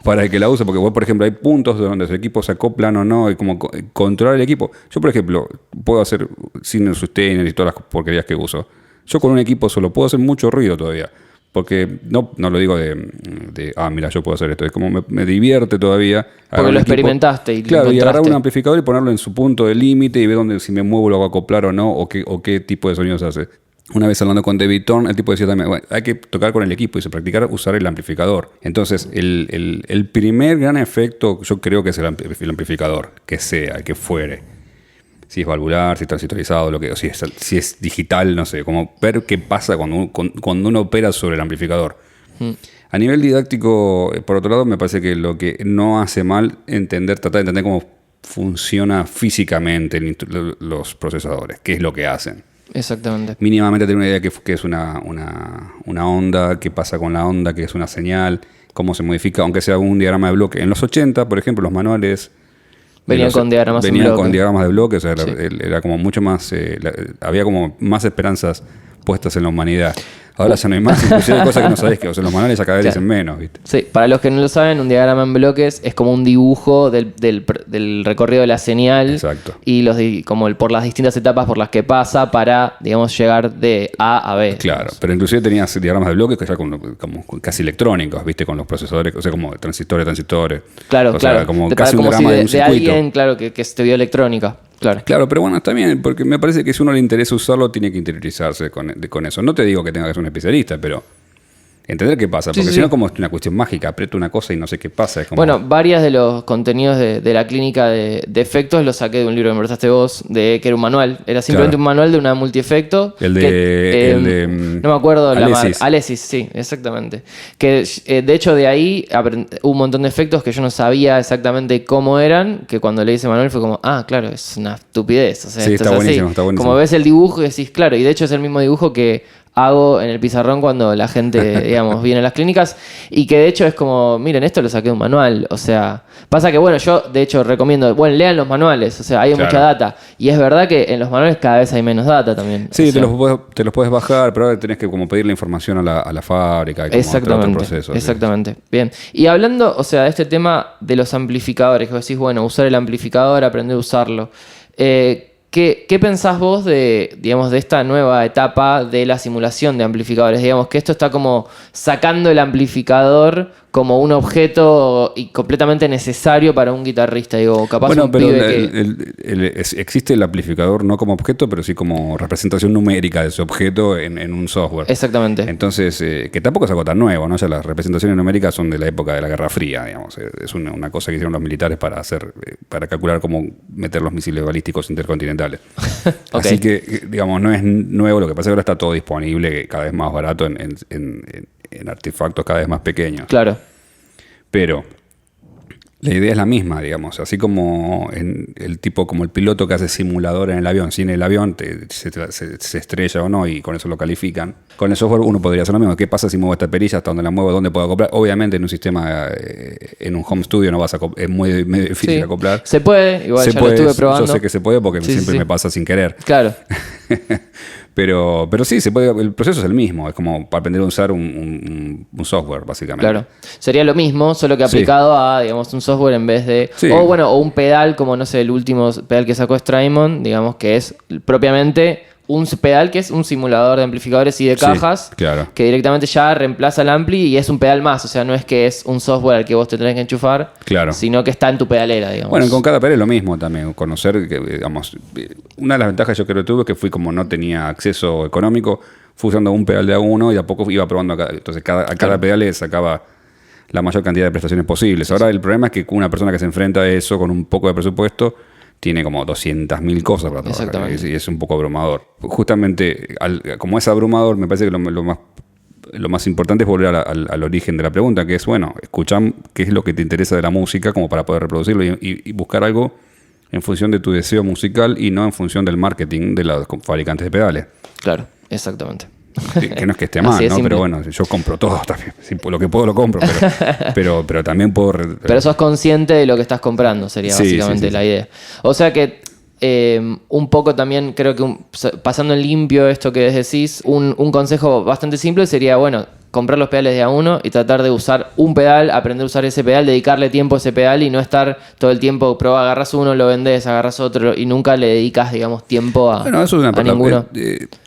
para el que la usa, porque vos, por ejemplo, hay puntos donde los equipos se acoplan o no, y como controlar el equipo. Yo, por ejemplo, puedo hacer sin el sustainer y todas las porquerías que uso. Yo con un equipo solo puedo hacer mucho ruido todavía, porque no lo digo mira, yo puedo hacer esto, es como me divierte todavía. Porque lo experimentaste y claro, y agarrar un amplificador y ponerlo en su punto de límite y ver dónde, si me muevo lo hago acoplar o no, o qué tipo de sonidos hace. Una vez hablando con David Thorne, el tipo decía también, bueno, hay que tocar con el equipo y practicar usar el amplificador. Entonces, el primer gran efecto yo creo que es el amplificador, que sea, el que fuere. Si es valvular, si es transistorizado, si es digital, no sé, como ver qué pasa cuando uno opera sobre el amplificador. A nivel didáctico, por otro lado, me parece que lo que no hace mal tratar de entender cómo funciona físicamente los procesadores, qué es lo que hacen. Exactamente. Mínimamente tener una idea de qué es una onda, qué pasa con la onda, qué es una señal, cómo se modifica, aunque sea un diagrama de bloque. En los 80, por ejemplo, los manuales venían con diagramas de bloque, o sea, sí. Era como mucho más, había como más esperanzas puestas en la humanidad. Ahora ya no hay más, inclusive hay cosas que no sabés, o sea, los manuales cada vez dicen menos, ¿viste? Sí, para los que no lo saben, un diagrama en bloques es como un dibujo del recorrido de la señal. Exacto. Y por las distintas etapas por las que pasa para, digamos, llegar de A a B. Claro, digamos. Pero inclusive tenías diagramas de bloques que ya como casi electrónicos, ¿viste? Con los procesadores, o sea, como transistores. Claro, o sea, como casi un diagrama de un circuito. De alguien, claro, que estudió electrónica. Claro, pero bueno, está bien, porque me parece que si uno le interesa usarlo, tiene que interiorizarse con eso. No te digo que tenga que ser un especialista, pero entender qué pasa, porque si no, como es una cuestión mágica, aprieto una cosa y no sé qué pasa. Es como... Bueno, varios de los contenidos de la clínica de efectos los saqué de un libro que me prestaste vos, que era un manual. Era simplemente un manual de una multiefecto. El de no me acuerdo la marca. Alesis. Alesis, sí, exactamente. Que de hecho de ahí hubo un montón de efectos que yo no sabía exactamente cómo eran, que cuando leí ese manual fue como, claro, es una estupidez. O sea, sí, está buenísimo. Como ves el dibujo y decís, claro, y de hecho es el mismo dibujo que hago en el pizarrón cuando la gente, digamos, viene a las clínicas, y que de hecho es como, miren, esto lo saqué de un manual. O sea, pasa que, bueno, yo de hecho recomiendo, lean los manuales, o sea, hay mucha data, y es verdad que en los manuales cada vez hay menos data también. Sí, te los puedes bajar, pero ahora tenés que como pedir la información a la fábrica y como otro proceso. Exactamente, ¿sí? Bien. Y hablando, o sea, de este tema de los amplificadores, que vos decís, bueno, usar el amplificador, aprender a usarlo, ¿Qué pensás vos de esta nueva etapa de la simulación de amplificadores? Digamos que esto está como sacando el amplificador como un objeto y completamente necesario para un guitarrista. Digo, capaz un pibe existe el amplificador no como objeto, pero sí como representación numérica de ese objeto en un software. Exactamente. Entonces, que tampoco es algo tan nuevo, ¿no? O sea, las representaciones numéricas son de la época de la Guerra Fría, digamos. Es una cosa que hicieron los militares para calcular cómo meter los misiles balísticos intercontinentales. Okay. Así que, digamos, no es nuevo. Lo que pasa es que ahora está todo disponible, cada vez más barato en artefactos cada vez más pequeños. Claro. Pero la idea es la misma, digamos. Así como como el piloto que hace simulador en el avión. Si en el avión se estrella o no y con eso lo califican. Con el software uno podría hacer lo mismo. ¿Qué pasa si muevo esta perilla? ¿Hasta dónde la muevo? ¿Dónde puedo acoplar? Obviamente en un sistema, en un home studio no es muy difícil acoplar. Se puede, igual ya lo estuve probando. Yo sé que se puede porque siempre me pasa sin querer. Claro. Pero sí, se puede. El proceso es el mismo. Es como para aprender a usar un software, básicamente. Claro. Sería lo mismo, solo que aplicado a, digamos, un software en vez de... Sí. O un pedal, como, no sé, el último pedal que sacó Strymon, digamos, que es propiamente un pedal que es un simulador de amplificadores y de cajas, claro, que directamente ya reemplaza el ampli y es un pedal más. O sea, no es que es un software al que vos te tenés que enchufar, claro, sino que está en tu pedalera, digamos. Bueno, con cada pedal es lo mismo también. Conocer, que, digamos, una de las ventajas yo creo que tuve que fui como no tenía acceso económico, fui usando un pedal de a uno y a poco iba probando acá. Entonces a cada pedal le sacaba la mayor cantidad de prestaciones posibles. Ahora el problema es que una persona que se enfrenta a eso con un poco de presupuesto tiene como 200.000 cosas para trabajar y es un poco abrumador. Justamente, como es abrumador, me parece que lo más importante es volver al origen de la pregunta, que es, bueno, escuchar qué es lo que te interesa de la música como para poder reproducirlo y buscar algo en función de tu deseo musical y no en función del marketing de los fabricantes de pedales. Claro, exactamente. Que no es que esté mal, ¿no? Pero bueno, yo compro todo también. Lo que puedo lo compro, pero también puedo... Pero sos consciente de lo que estás comprando, sería básicamente la idea. O sea que Un poco también creo que pasando en limpio esto que decís, un consejo bastante simple sería, bueno, comprar los pedales de a uno y tratar de usar un pedal, aprender a usar ese pedal, dedicarle tiempo a ese pedal y no estar todo el tiempo, agarras uno, lo vendés, agarras otro y nunca le dedicas, digamos, tiempo a, bueno, eso es a ninguno.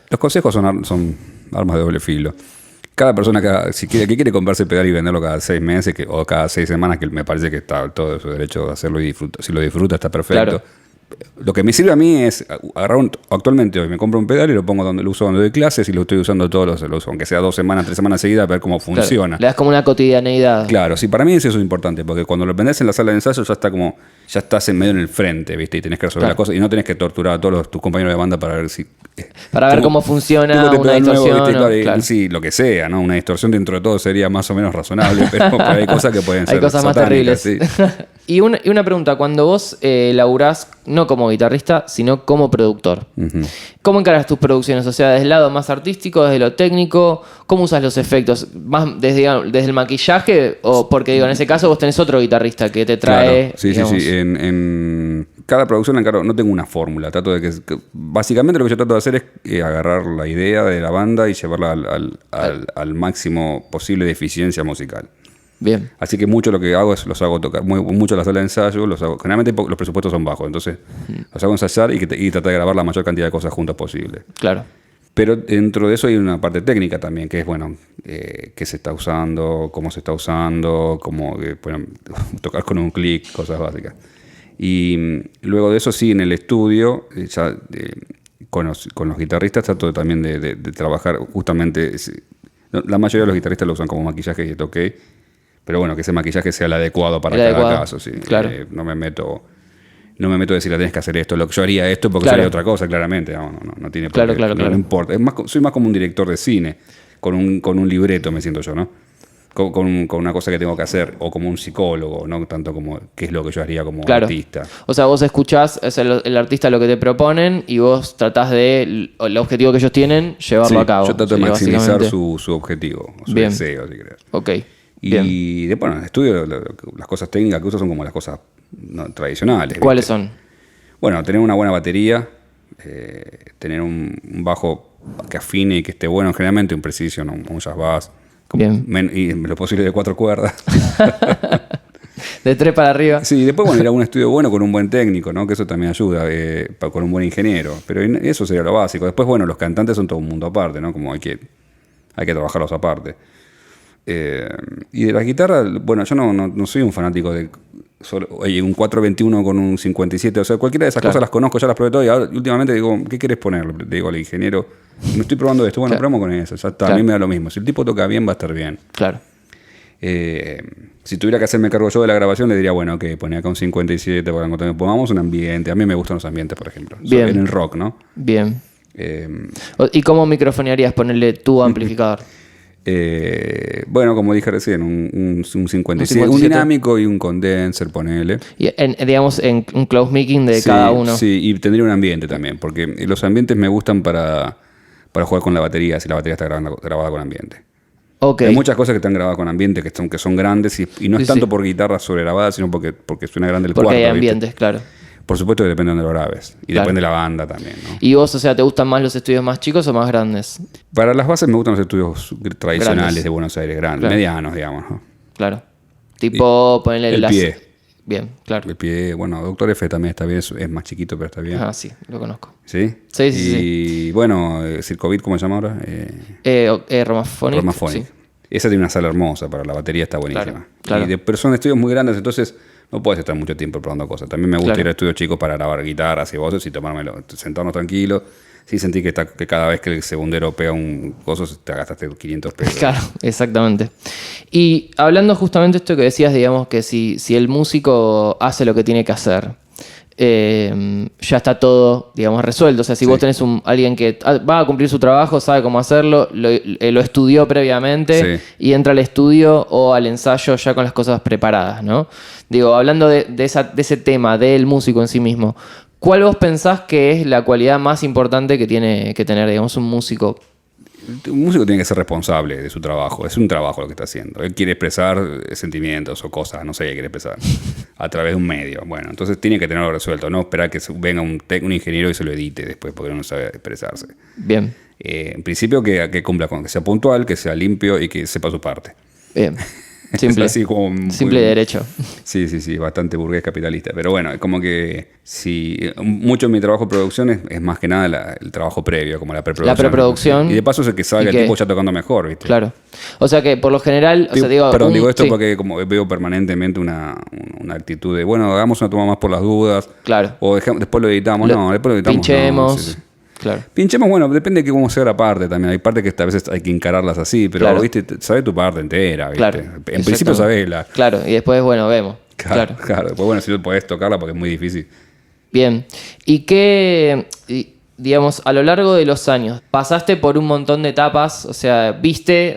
Los consejos son armas de doble filo. Cada persona que quiere comprarse pedal y venderlo cada 6 meses o cada 6 semanas, que me parece que está todo su derecho de hacerlo y disfrutar. Si lo disfruta está perfecto. Claro. Lo que me sirve a mí es agarrar actualmente hoy me compro un pedal y lo pongo lo uso donde doy clases y lo estoy usando todos los aunque sea 2 semanas, 3 semanas seguidas, para ver cómo funciona. Claro, le das como una cotidianeidad. Claro, sí, para mí eso es importante, porque cuando lo vendés en la sala de ensayo ya estás en medio en el frente, ¿viste? Y tenés que resolver las cosas y no tenés que torturar a todos tus compañeros de banda para ver si... Para ver cómo funciona una distorsión. Nuevo, claro. Sí, lo que sea, ¿no? Una distorsión dentro de todo sería más o menos razonable, pero hay cosas que pueden ser hay cosas más terribles. Sí. Y una pregunta, cuando vos laburás no como guitarrista, sino como productor, ¿cómo encaras tus producciones? O sea, desde el lado más artístico, desde lo técnico, ¿cómo usas los efectos? ¿Más desde el maquillaje? O porque digo, en ese caso vos tenés otro guitarrista que te trae... Claro. Sí, digamos... sí. En cada producción encaro, no tengo una fórmula. Trato de que básicamente lo que yo trato de hacer es agarrar la idea de la banda y llevarla al máximo posible de eficiencia musical. Bien. Así que mucho lo que hago es los hago tocar, mucho la sala de ensayo, generalmente los presupuestos son bajos, entonces los hago ensayar y tratar de grabar la mayor cantidad de cosas juntas posible. Claro. Pero dentro de eso hay una parte técnica también, que es, bueno, qué se está usando, cómo se está usando, cómo bueno, tocar con un clic, cosas básicas. Y luego de eso sí, en el estudio, ya con los guitarristas trato también de trabajar justamente, la mayoría de los guitarristas lo usan como maquillaje y ok. Pero bueno, que ese maquillaje sea el adecuado para cada caso. Sí. Claro. No me meto a decir, tenés que hacer esto. Yo haría esto porque yo haría otra cosa, claramente. No tiene por qué. Claro. No importa. Soy más como un director de cine. Con un libreto me siento yo, ¿no? Con una cosa que tengo que hacer. O como un psicólogo, no tanto como qué es lo que yo haría como artista. O sea, vos escuchás el artista lo que te proponen y vos tratás de el objetivo que ellos tienen, llevarlo a cabo. Yo trato de maximizar su objetivo, su deseo, si querés. Ok. Y después, en el estudio, las cosas técnicas que uso son como las cosas tradicionales. ¿Cuáles ¿viste? son? Bueno, tener una buena batería, tener un bajo que afine y que esté bueno, generalmente un Precision, un Jazz Bass. Bien. Y lo posible de 4 cuerdas. De 3 para arriba. Sí, después bueno, ir a un estudio bueno con un buen técnico, ¿no? Que eso también ayuda, con un buen ingeniero. Pero eso sería lo básico. Después, bueno, los cantantes son todo un mundo aparte, ¿no? Como hay que trabajarlos aparte. Y de la guitarra, bueno, yo no soy un fanático de un 421 con un 57, o sea, cualquiera de esas cosas las conozco, ya las probé todas y ahora últimamente digo, ¿qué querés poner? Le digo al ingeniero, no estoy probando esto, bueno, probamos con eso, ya está, a mí me da lo mismo, si el tipo toca bien va a estar bien. Claro. Si tuviera que hacerme cargo yo de la grabación, le diría, bueno, ok, poné acá un 57, pongamos un ambiente, a mí me gustan los ambientes, por ejemplo, bien. En el rock, ¿no? Bien. ¿Y cómo microfonearías? Ponerle tu amplificador. Bueno, como dije recién, un 57, un dinámico y un condenser, ponele. Y digamos en un close micing de cada uno. Sí, y tendría un ambiente también, porque los ambientes me gustan para jugar con la batería, si la batería está grabada con ambiente. Okay. Hay muchas cosas que están grabadas con ambiente que son grandes y no es tanto por guitarras sobregrabadas, sino porque suena grande el cuarto. Porque hay ambientes, ¿viste? Claro. Por supuesto que depende de donde lo grabes. Y depende de la banda también, ¿no? ¿Y vos, o sea, te gustan más los estudios más chicos o más grandes? Para las bases me gustan los estudios tradicionales grandes. de Buenos Aires, grandes, medianos, digamos, ¿no? Claro. Tipo, ponerle el pie. Bien, claro. El pie, bueno, Doctor F también está bien, es más chiquito, pero está bien. Ah, sí, lo conozco. ¿Sí? Sí. Y bueno, Circovit, ¿cómo se llama ahora? Romaphonic. Romaphonic. Sí. Esa tiene una sala hermosa, para la batería está buenísima. Claro. Pero son estudios muy grandes, entonces no puedes estar mucho tiempo probando cosas. También me gusta ir a estudios chicos para grabar guitarras y voces y tomármelo, sentarnos tranquilo. Sí sentí que cada vez que el segundero pega un coso te gastaste 500 pesos. Claro, exactamente. Y hablando justamente de esto que decías, digamos que si el músico hace lo que tiene que hacer, ya está todo, digamos, resuelto. O sea, si vos tenés alguien que va a cumplir su trabajo, sabe cómo hacerlo, lo estudió previamente y entra al estudio o al ensayo ya con las cosas preparadas, ¿no? Digo, hablando de ese tema del músico en sí mismo, ¿cuál vos pensás que es la cualidad más importante que tiene que tener, digamos, un músico? Un músico tiene que ser responsable de su trabajo. Es un trabajo lo que está haciendo. Él quiere expresar sentimientos o cosas, no sé qué quiere expresar, a través de un medio. Bueno, entonces tiene que tenerlo resuelto. No esperar que venga un ingeniero y se lo edite después porque no sabe expresarse. Bien. En principio que cumpla con que sea puntual, que sea limpio y que sepa su parte. Bien. Simple. Es así como simple derecho. Sí, bastante burgués capitalista. Pero bueno, es como que mucho de mi trabajo de producción es más que nada el trabajo previo, como la preproducción. La preproducción. Y de paso es el que salga el tipo ya tocando mejor, ¿viste? Claro. O sea que por lo general. Digo esto porque como veo permanentemente una actitud de, bueno, hagamos una toma más por las dudas. Claro. O después lo editamos. Después lo editamos. Pinchemos. No, sí. Claro. Pinchemos, bueno, depende de cómo sea la parte también. Hay partes que a veces hay que encararlas así, pero claro. ¿viste? Sabes tu parte entera, ¿viste? Claro. En principio sabesla. Claro, y después, bueno, vemos. Claro. Después, bueno, si no podés tocarla porque es muy difícil. Bien. ¿Y qué, digamos, a lo largo de los años, pasaste por un montón de etapas? O sea,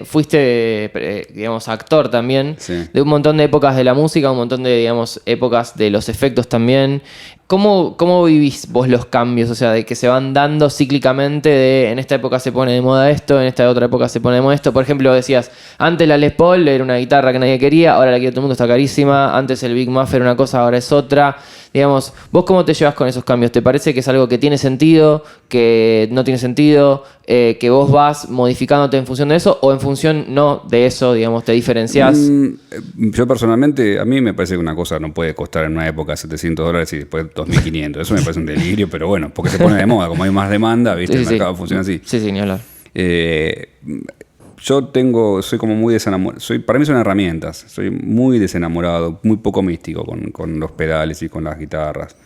fuiste, digamos, actor también, sí. De un montón de épocas de la música, un montón de, digamos, épocas de los efectos también. ¿Cómo vivís vos los cambios? O sea, de que se van dando cíclicamente en esta época se pone de moda esto, en esta otra época se pone de moda esto. Por ejemplo, decías, antes la Les Paul era una guitarra que nadie quería, ahora la quiere todo el mundo, está carísima. Antes el Big Muff era una cosa, ahora es otra. Digamos, ¿vos cómo te llevas con esos cambios? ¿Te parece que es algo que tiene sentido, que no tiene sentido, que vos vas modificándote en función de eso o en función no de eso, digamos, te diferenciás? Yo personalmente, a mí me parece que una cosa no puede costar en una época $700 y después 2.500. Eso me parece un delirio, pero bueno, porque se pone de moda. Como hay más demanda, ¿viste? El mercado funciona así. Sí, ni hablar. Yo soy como muy desenamorado. Para mí son herramientas. Soy muy desenamorado, muy poco místico con los pedales y con las guitarras.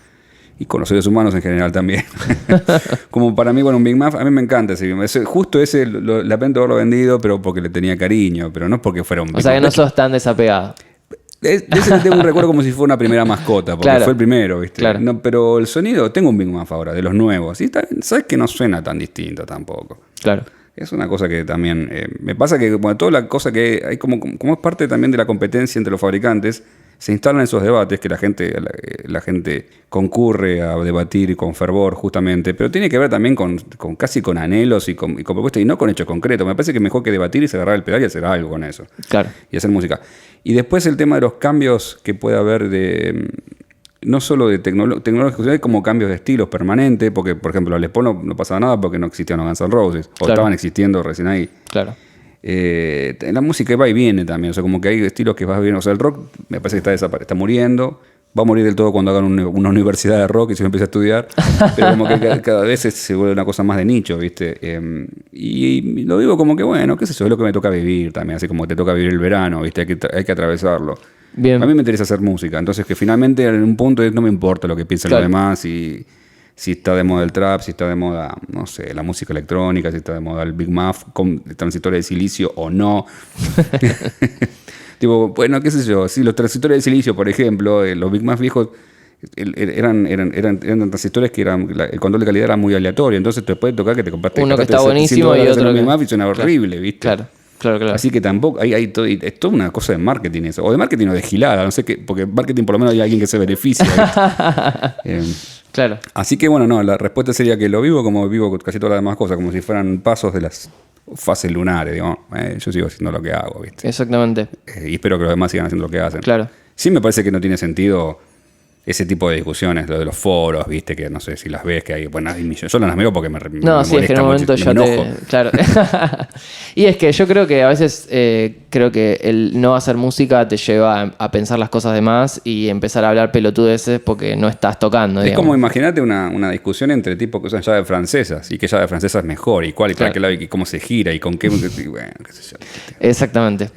Y con los seres humanos en general también. Como para mí, bueno, un Big Muff, a mí me encanta ese Big Muff. Justo ese, lamento haberlo vendido, pero porque le tenía cariño, pero no es porque fuera un Big Muff. O sea que no sos tan desapegado. De ese le tengo un recuerdo como si fuera una primera mascota, porque claro. Fue el primero, ¿viste? Claro. No, pero el sonido, tengo un Big Muff ahora, de los nuevos. Y sabes que no suena tan distinto tampoco. Claro. Es una cosa que también me pasa que bueno, toda la cosa que hay como es parte también de la competencia entre los fabricantes, se instalan esos debates que la gente concurre a debatir con fervor justamente, pero tiene que ver también casi con anhelos y con propuestas y no con hechos concretos. Me parece que mejor que debatir es agarrar el pedal y hacer algo con eso. Claro. Y hacer música. Y después el tema de los cambios que puede haber no solo de tecnológicos, hay como cambios de estilos permanentes, porque por ejemplo a Les Paul no pasaba nada porque no existían los Guns N' Roses, o estaban existiendo recién ahí. Claro. En la música va y viene también, o sea, como que hay estilos que va bien, o sea, el rock me parece que está muriendo, va a morir del todo cuando hagan una universidad de rock y se empiece a estudiar, pero como que cada vez se vuelve una cosa más de nicho, ¿viste? Y lo digo como que, bueno, qué sé yo, es lo que me toca vivir también, así como te toca vivir el verano, ¿viste? Hay que atravesarlo. Bien. A mí me interesa hacer música, entonces que finalmente en un punto no me importa lo que piensen los demás, si está de moda el trap, si está de moda, no sé, la música electrónica, si está de moda el Big Muff con transistores de silicio o no. Tipo, bueno, qué sé yo, si los transistores de silicio, por ejemplo, los Big Muff viejos eran transistores que el control de calidad era muy aleatorio, entonces te puede tocar que te compraste uno que está buenísimo y otro Big Muff y suena horrible, ¿viste? Claro. Así que tampoco es toda una cosa de marketing eso, o de marketing o de gilada, no sé qué, porque marketing por lo menos hay alguien que se beneficia. Claro. Así que bueno, no, la respuesta sería que lo vivo como vivo casi todas las demás cosas, como si fueran pasos de las fases lunares, digamos. Yo sigo haciendo lo que hago, ¿viste? Exactamente. Y espero que los demás sigan haciendo lo que hacen. Claro. Sí me parece que no tiene sentido ese tipo de discusiones, lo de los foros, viste, que no sé si las ves, que hay, bueno, yo no las veo porque me sí, es que en un momento ya claro. Y es que yo creo que a veces creo que el no hacer música te lleva a pensar las cosas de más y empezar a hablar pelotudeces porque no estás tocando, Es digamos. como imagínate una discusión entre tipos que usan llaves francesas y que llave francesa es mejor y cuál y para qué lado y cómo se gira y con qué, bueno, qué sé yo. Exactamente.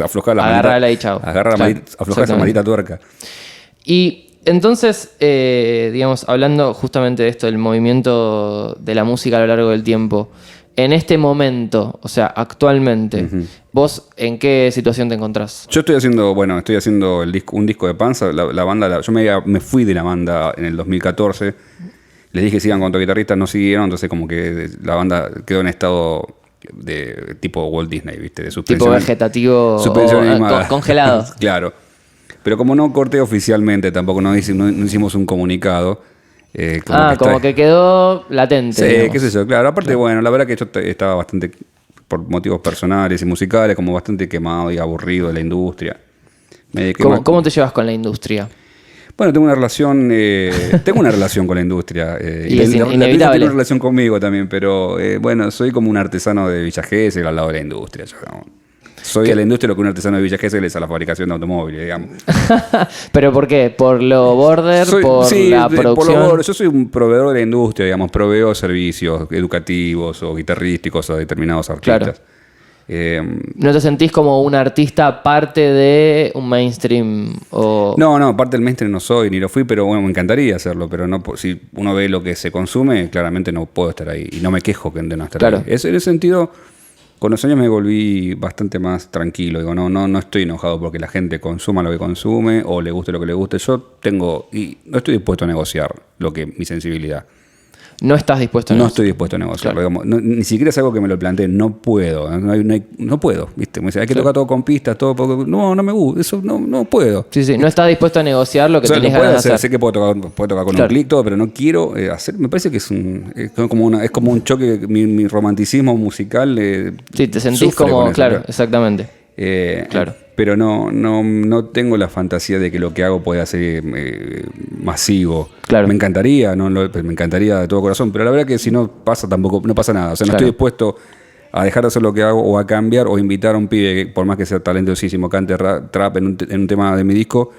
Aflojar la agarrarla y chao. Aflojar esa maldita tuerca. Y entonces, digamos, hablando justamente de esto, del movimiento de la música a lo largo del tiempo, en este momento, o sea, actualmente, ¿vos en qué situación te encontrás? Yo estoy haciendo un disco de Panza, la banda, yo me fui de la banda en el 2014, les dije que sigan con otro guitarrista, no siguieron, entonces como que la banda quedó en estado de tipo Walt Disney, ¿viste? De suspensión. Tipo vegetativo congelado. Claro. Pero como no corté oficialmente, tampoco no hicimos un comunicado, Como que quedó latente. Sí, digamos. qué sé yo, claro. Aparte, bueno, la verdad que yo estaba bastante, por motivos personales y musicales, como bastante quemado y aburrido de la industria. ¿Cómo te llevas con la industria? Bueno, tengo una relación con la industria. Y la es industria inevitable. tiene una relación conmigo también, pero bueno, soy como un artesano de Villa Gesell al lado de la industria. Soy a la industria lo que un artesano de Villa Gesell es a la fabricación de automóviles, digamos. ¿Pero por qué? ¿Por lo border? ¿Por la producción? Por lo border. Yo soy un proveedor de la industria, digamos, proveo servicios educativos o guitarrísticos a determinados artistas. Claro. ¿No te sentís como un artista parte de un mainstream? No, parte del mainstream no soy, ni lo fui, pero bueno, me encantaría hacerlo. Pero no, si uno ve lo que se consume, claramente no puedo estar ahí. Y no me quejo de no estar ahí. En ese sentido, con los años me volví bastante más tranquilo. Digo, no estoy enojado porque la gente consuma lo que consume o le guste lo que le guste. Y no estoy dispuesto a negociar mi sensibilidad. No estás dispuesto a negociar. No estoy dispuesto a negociar. Claro. Digamos, ni siquiera es algo que me lo planteé. No puedo. No puedo. ¿Viste? Me dice, hay que tocar todo con pistas, todo. No me gusta. Eso no puedo. Sí. No estás dispuesto a negociar lo que tenés ganas de hacer. Sé que puedo tocar con un clic, todo, pero no quiero hacer. Me parece que es como un choque. Mi romanticismo musical. Sí, te sentís como. Eso, claro, exactamente. Claro. Pero no tengo la fantasía de que lo que hago pueda ser masivo. Claro. Me encantaría de todo corazón, pero la verdad que si no pasa tampoco, no pasa nada. O sea, no estoy dispuesto a dejar de hacer lo que hago o a cambiar o invitar a un pibe que por más que sea talentosísimo, cante trap en un tema de mi disco,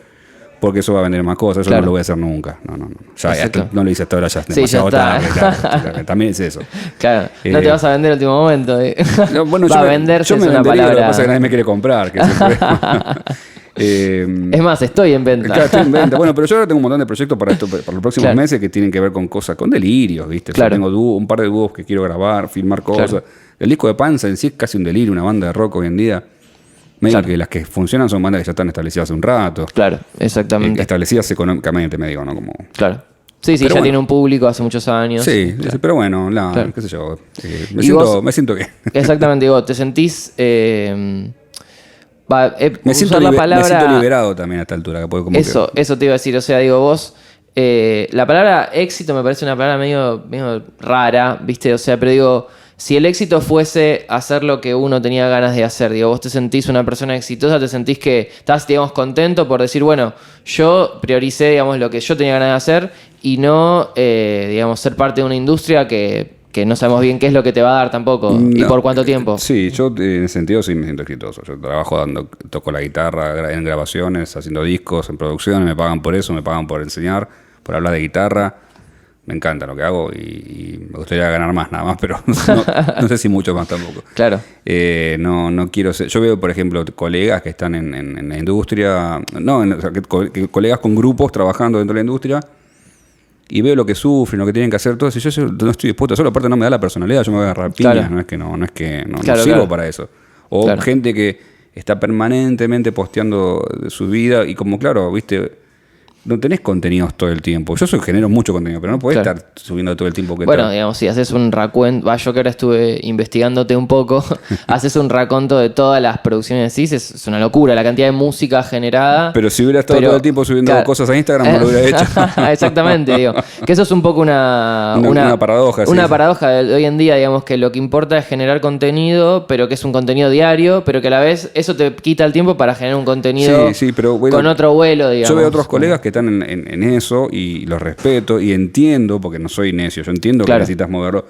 porque eso va a vender más cosas. Eso no lo voy a hacer nunca. No. Ya no lo hice hasta ahora, ya es demasiado tarde. Claro. También es eso. Claro, no te vas a vender en el último momento. Bueno, va a venderse, es una palabra. Lo que pasa es que nadie me quiere comprar. Es más, estoy en venta. Claro, estoy en venta. Bueno, pero yo ahora tengo un montón de proyectos para los próximos meses que tienen que ver con cosas, con delirios, ¿viste? Claro. O sea, tengo un par de dúos que quiero grabar, filmar cosas. Claro. El disco de Panza en sí es casi un delirio, una banda de rock hoy en día. Medio que las que funcionan son bandas que ya están establecidas hace un rato. Claro, exactamente. Establecidas económicamente, me digo, ¿no? Como... Claro. Sí, pero ya tiene un público hace muchos años. Sí, claro. Pero bueno, qué sé yo. Me siento que... Exactamente, digo, te sentís... me siento liberado también a esta altura. Eso te iba a decir, o sea, digo, vos... la palabra éxito me parece una palabra medio rara, ¿viste? O sea, pero digo... Si el éxito fuese hacer lo que uno tenía ganas de hacer, digo, vos te sentís una persona exitosa, te sentís que estás, digamos, contento por decir, bueno, yo prioricé, digamos, lo que yo tenía ganas de hacer y no, digamos, ser parte de una industria que no sabemos bien qué es lo que te va a dar tampoco y por cuánto tiempo. Sí, yo en ese sentido sí me siento exitoso. Yo trabajo toco la guitarra en grabaciones, haciendo discos, en producciones, me pagan por eso, me pagan por enseñar, por hablar de guitarra. Me encanta lo que hago y me gustaría ganar más nada más, pero no sé si mucho más tampoco. Claro. No quiero ser... Yo veo, por ejemplo, colegas que están en la industria, colegas con grupos trabajando dentro de la industria y veo lo que sufren, lo que tienen que hacer, todo eso. Y yo no estoy dispuesto a hacerlo, aparte no me da la personalidad, yo me voy a agarrar piñas, no es que no sirvo para eso. O gente que está permanentemente posteando su vida y como, claro, viste... No tenés contenidos todo el tiempo. Yo genero mucho contenido, pero no podés estar subiendo todo el tiempo que bueno, digamos, si haces un raconto, yo que ahora estuve investigándote un poco, haces un raconto de todas las producciones de CIS, es una locura la cantidad de música generada. Pero si hubiera estado todo el tiempo subiendo cosas a Instagram, no lo hubiera hecho. Exactamente, digo. Que eso es un poco una paradoja. Una paradoja de hoy en día, digamos, que lo que importa es generar contenido, pero que es un contenido diario, pero que a la vez eso te quita el tiempo para generar un contenido pero, bueno, con otro vuelo, digamos. Yo veo otros colegas que están en eso y los respeto y entiendo, porque no soy necio, yo entiendo que necesitas moverlo,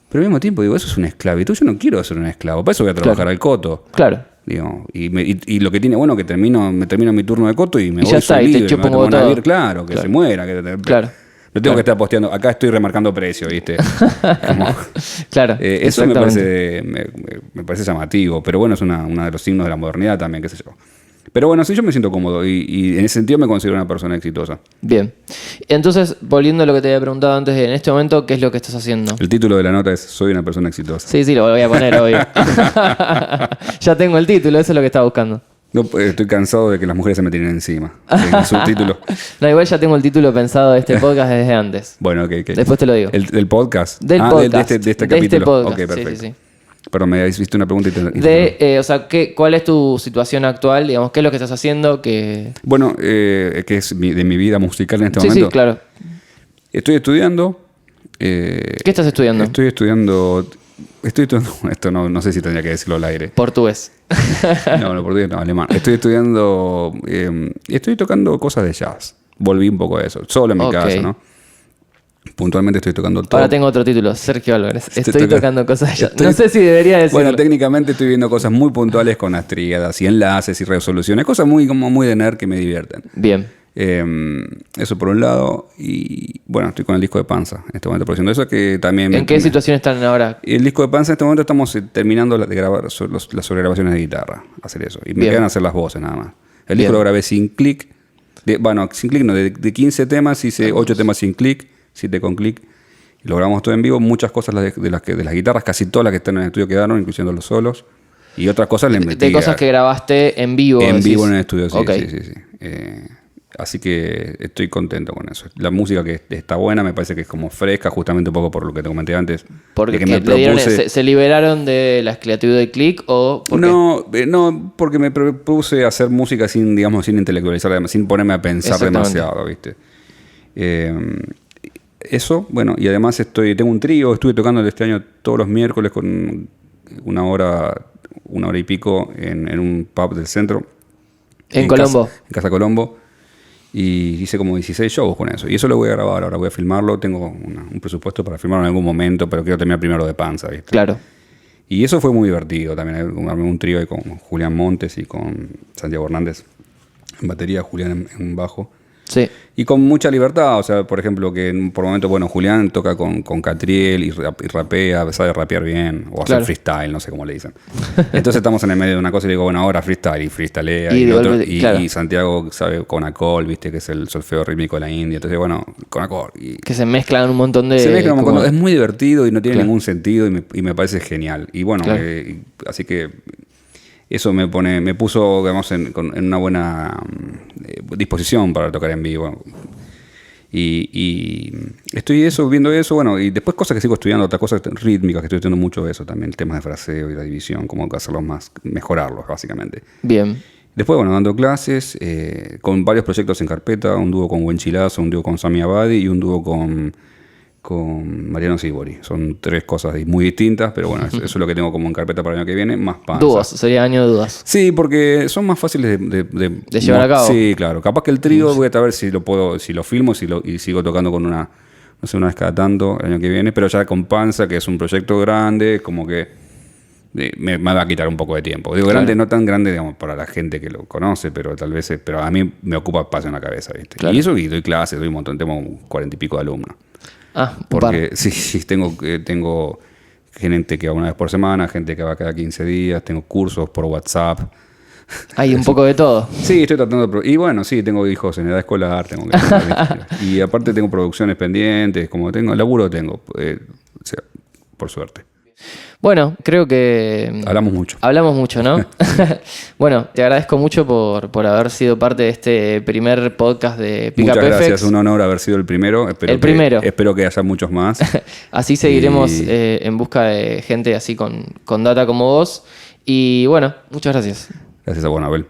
pero al mismo tiempo digo, eso es una esclavitud, yo no quiero ser un esclavo, para eso voy a trabajar al coto. Claro. Digo, y lo que tiene bueno que me termino mi turno de coto y me voy, ya está, soy libre, y te chupo me voy a vivir, claro, que se muera. No tengo que estar posteando, acá estoy remarcando precio, ¿viste? Claro. Eso me parece llamativo, pero bueno, es uno de los signos de la modernidad también, qué sé yo. Pero bueno, sí, yo me siento cómodo y en ese sentido me considero una persona exitosa. Bien. Entonces, volviendo a lo que te había preguntado antes, en este momento, ¿qué es lo que estás haciendo? El título de la nota es Soy una persona exitosa. Sí, lo voy a poner, obvio. Ya tengo el título, eso es lo que estaba buscando. No, estoy cansado de que las mujeres se me tiren encima. El subtítulo. No, igual ya tengo el título pensado de este podcast desde antes. Bueno, ok. Después te lo digo. ¿Del podcast? Del podcast. De este capítulo. Este podcast. Ok, perfecto. Sí. Pero me habéis visto una pregunta o sea, ¿cuál es tu situación actual? Digamos, ¿qué es lo que estás haciendo? Bueno, que es de mi vida musical en este momento. Sí, claro. Estoy estudiando. ¿Qué estás estudiando? Estoy estudiando, esto no sé si tendría que decirlo al aire. Portugués. No, portugués no, alemán. Estoy estudiando, estoy tocando cosas de jazz. Volví un poco a eso, solo en mi casa, ¿no? Puntualmente estoy tocando todo. Ahora tengo otro título, Sergio Álvarez. Estoy tocando cosas de jazz. No sé si debería decirlo. Bueno, técnicamente estoy viendo cosas muy puntuales con las tríadas y enlaces y resoluciones, cosas muy de nerd que me divierten. Bien. Eso por un lado. Y bueno, estoy con el disco de Panza en este momento produciendo eso, que también... ¿En qué situación están ahora? El disco de Panza en este momento estamos terminando de grabar las sobregrabaciones de guitarra, hacer eso. Y me Bien. quedan hacer las voces nada más. El disco lo grabé sin clic. Sin clic no, de 15 temas hice 8 temas sin clic, 7 con clic. Y lo grabamos todo en vivo. Muchas cosas de las guitarras, casi todas las que están en el estudio quedaron, incluyendo los solos. Y otras cosas le metí. De cosas que grabaste en vivo. En decís. vivo en el estudio, sí. Okay. Sí. Así que estoy contento con eso. La música que está buena me parece que es como fresca, justamente un poco por lo que te comenté antes. Porque de que me propuse... ¿se liberaron de la esclavitud de click o por qué? No, porque me propuse hacer música sin intelectualizar, sin ponerme a pensar demasiado, ¿viste? Eso, bueno, y además tengo un trío, estuve tocando este año todos los miércoles con una hora y pico en un pub del centro. ¿En Colombo? En Casa Colombo. Y hice como 16 shows con eso. Y eso lo voy a grabar ahora, voy a filmarlo. Tengo un presupuesto para filmarlo en algún momento, pero quiero terminar primero de Panza, ¿viste? Claro. Y eso fue muy divertido también. Armé un trío ahí con Julián Montes y con Santiago Hernández en batería, Julián en bajo. Sí. Y con mucha libertad, o sea, por ejemplo, que por momentos, bueno, Julián toca con Catriel y rapea, sabe rapear bien, o hacer freestyle, no sé cómo le dicen. Entonces estamos en el medio de una cosa y le digo, bueno, ahora freestyle, y freestylea, y Santiago sabe con Acol, viste, que es el solfeo rítmico de la India, entonces, bueno, con Acol. Que se mezclan un montón de... Se mezclan un montón, es muy divertido y no tiene ningún sentido y me parece genial. Y bueno, así que... Eso me puso, digamos, en una buena disposición para tocar en vivo. Y estoy viendo eso, bueno, y después cosas que sigo estudiando, otras cosas rítmicas, que estoy estudiando mucho eso también, temas de fraseo y la división, cómo hacerlos mejorarlos, básicamente. Bien. Después, bueno, dando clases, con varios proyectos en carpeta, un dúo con Wenchilazo, un dúo con Sami Abadi y un dúo con Mariano Sibori. Son 3 cosas muy distintas, pero bueno, eso es lo que tengo como en carpeta para el año que viene, más Panza. Dúos, sería año de dudas. Sí, porque son más fáciles de llevar a cabo. Sí, claro. Capaz que el trío voy a ver si lo filmo y sigo tocando con una vez cada tanto el año que viene, pero ya con Panza, que es un proyecto grande, como que me va a quitar un poco de tiempo. Digo, grande, no tan grande, digamos, para la gente que lo conoce, pero tal vez, pero a mí me ocupa espacio en la cabeza, ¿viste? Claro. Y eso, y doy clases, doy un montón, tengo 40 y pico de alumnos. Porque sí, tengo gente que va una vez por semana, gente que va cada 15 días, tengo cursos por WhatsApp. Hay un poco de todo. Sí, estoy tratando de... Y bueno, sí, tengo hijos en edad escolar, y aparte tengo producciones pendientes, como laburo tengo, por suerte. Bueno, creo que... Hablamos mucho, ¿no? Bueno, te agradezco mucho por haber sido parte de este primer podcast de Pick Up FX. Muchas gracias, un honor haber sido el primero. Espero que haya muchos más. Así seguiremos en busca de gente así con data como vos. Y bueno, muchas gracias. Gracias a vos, Abel.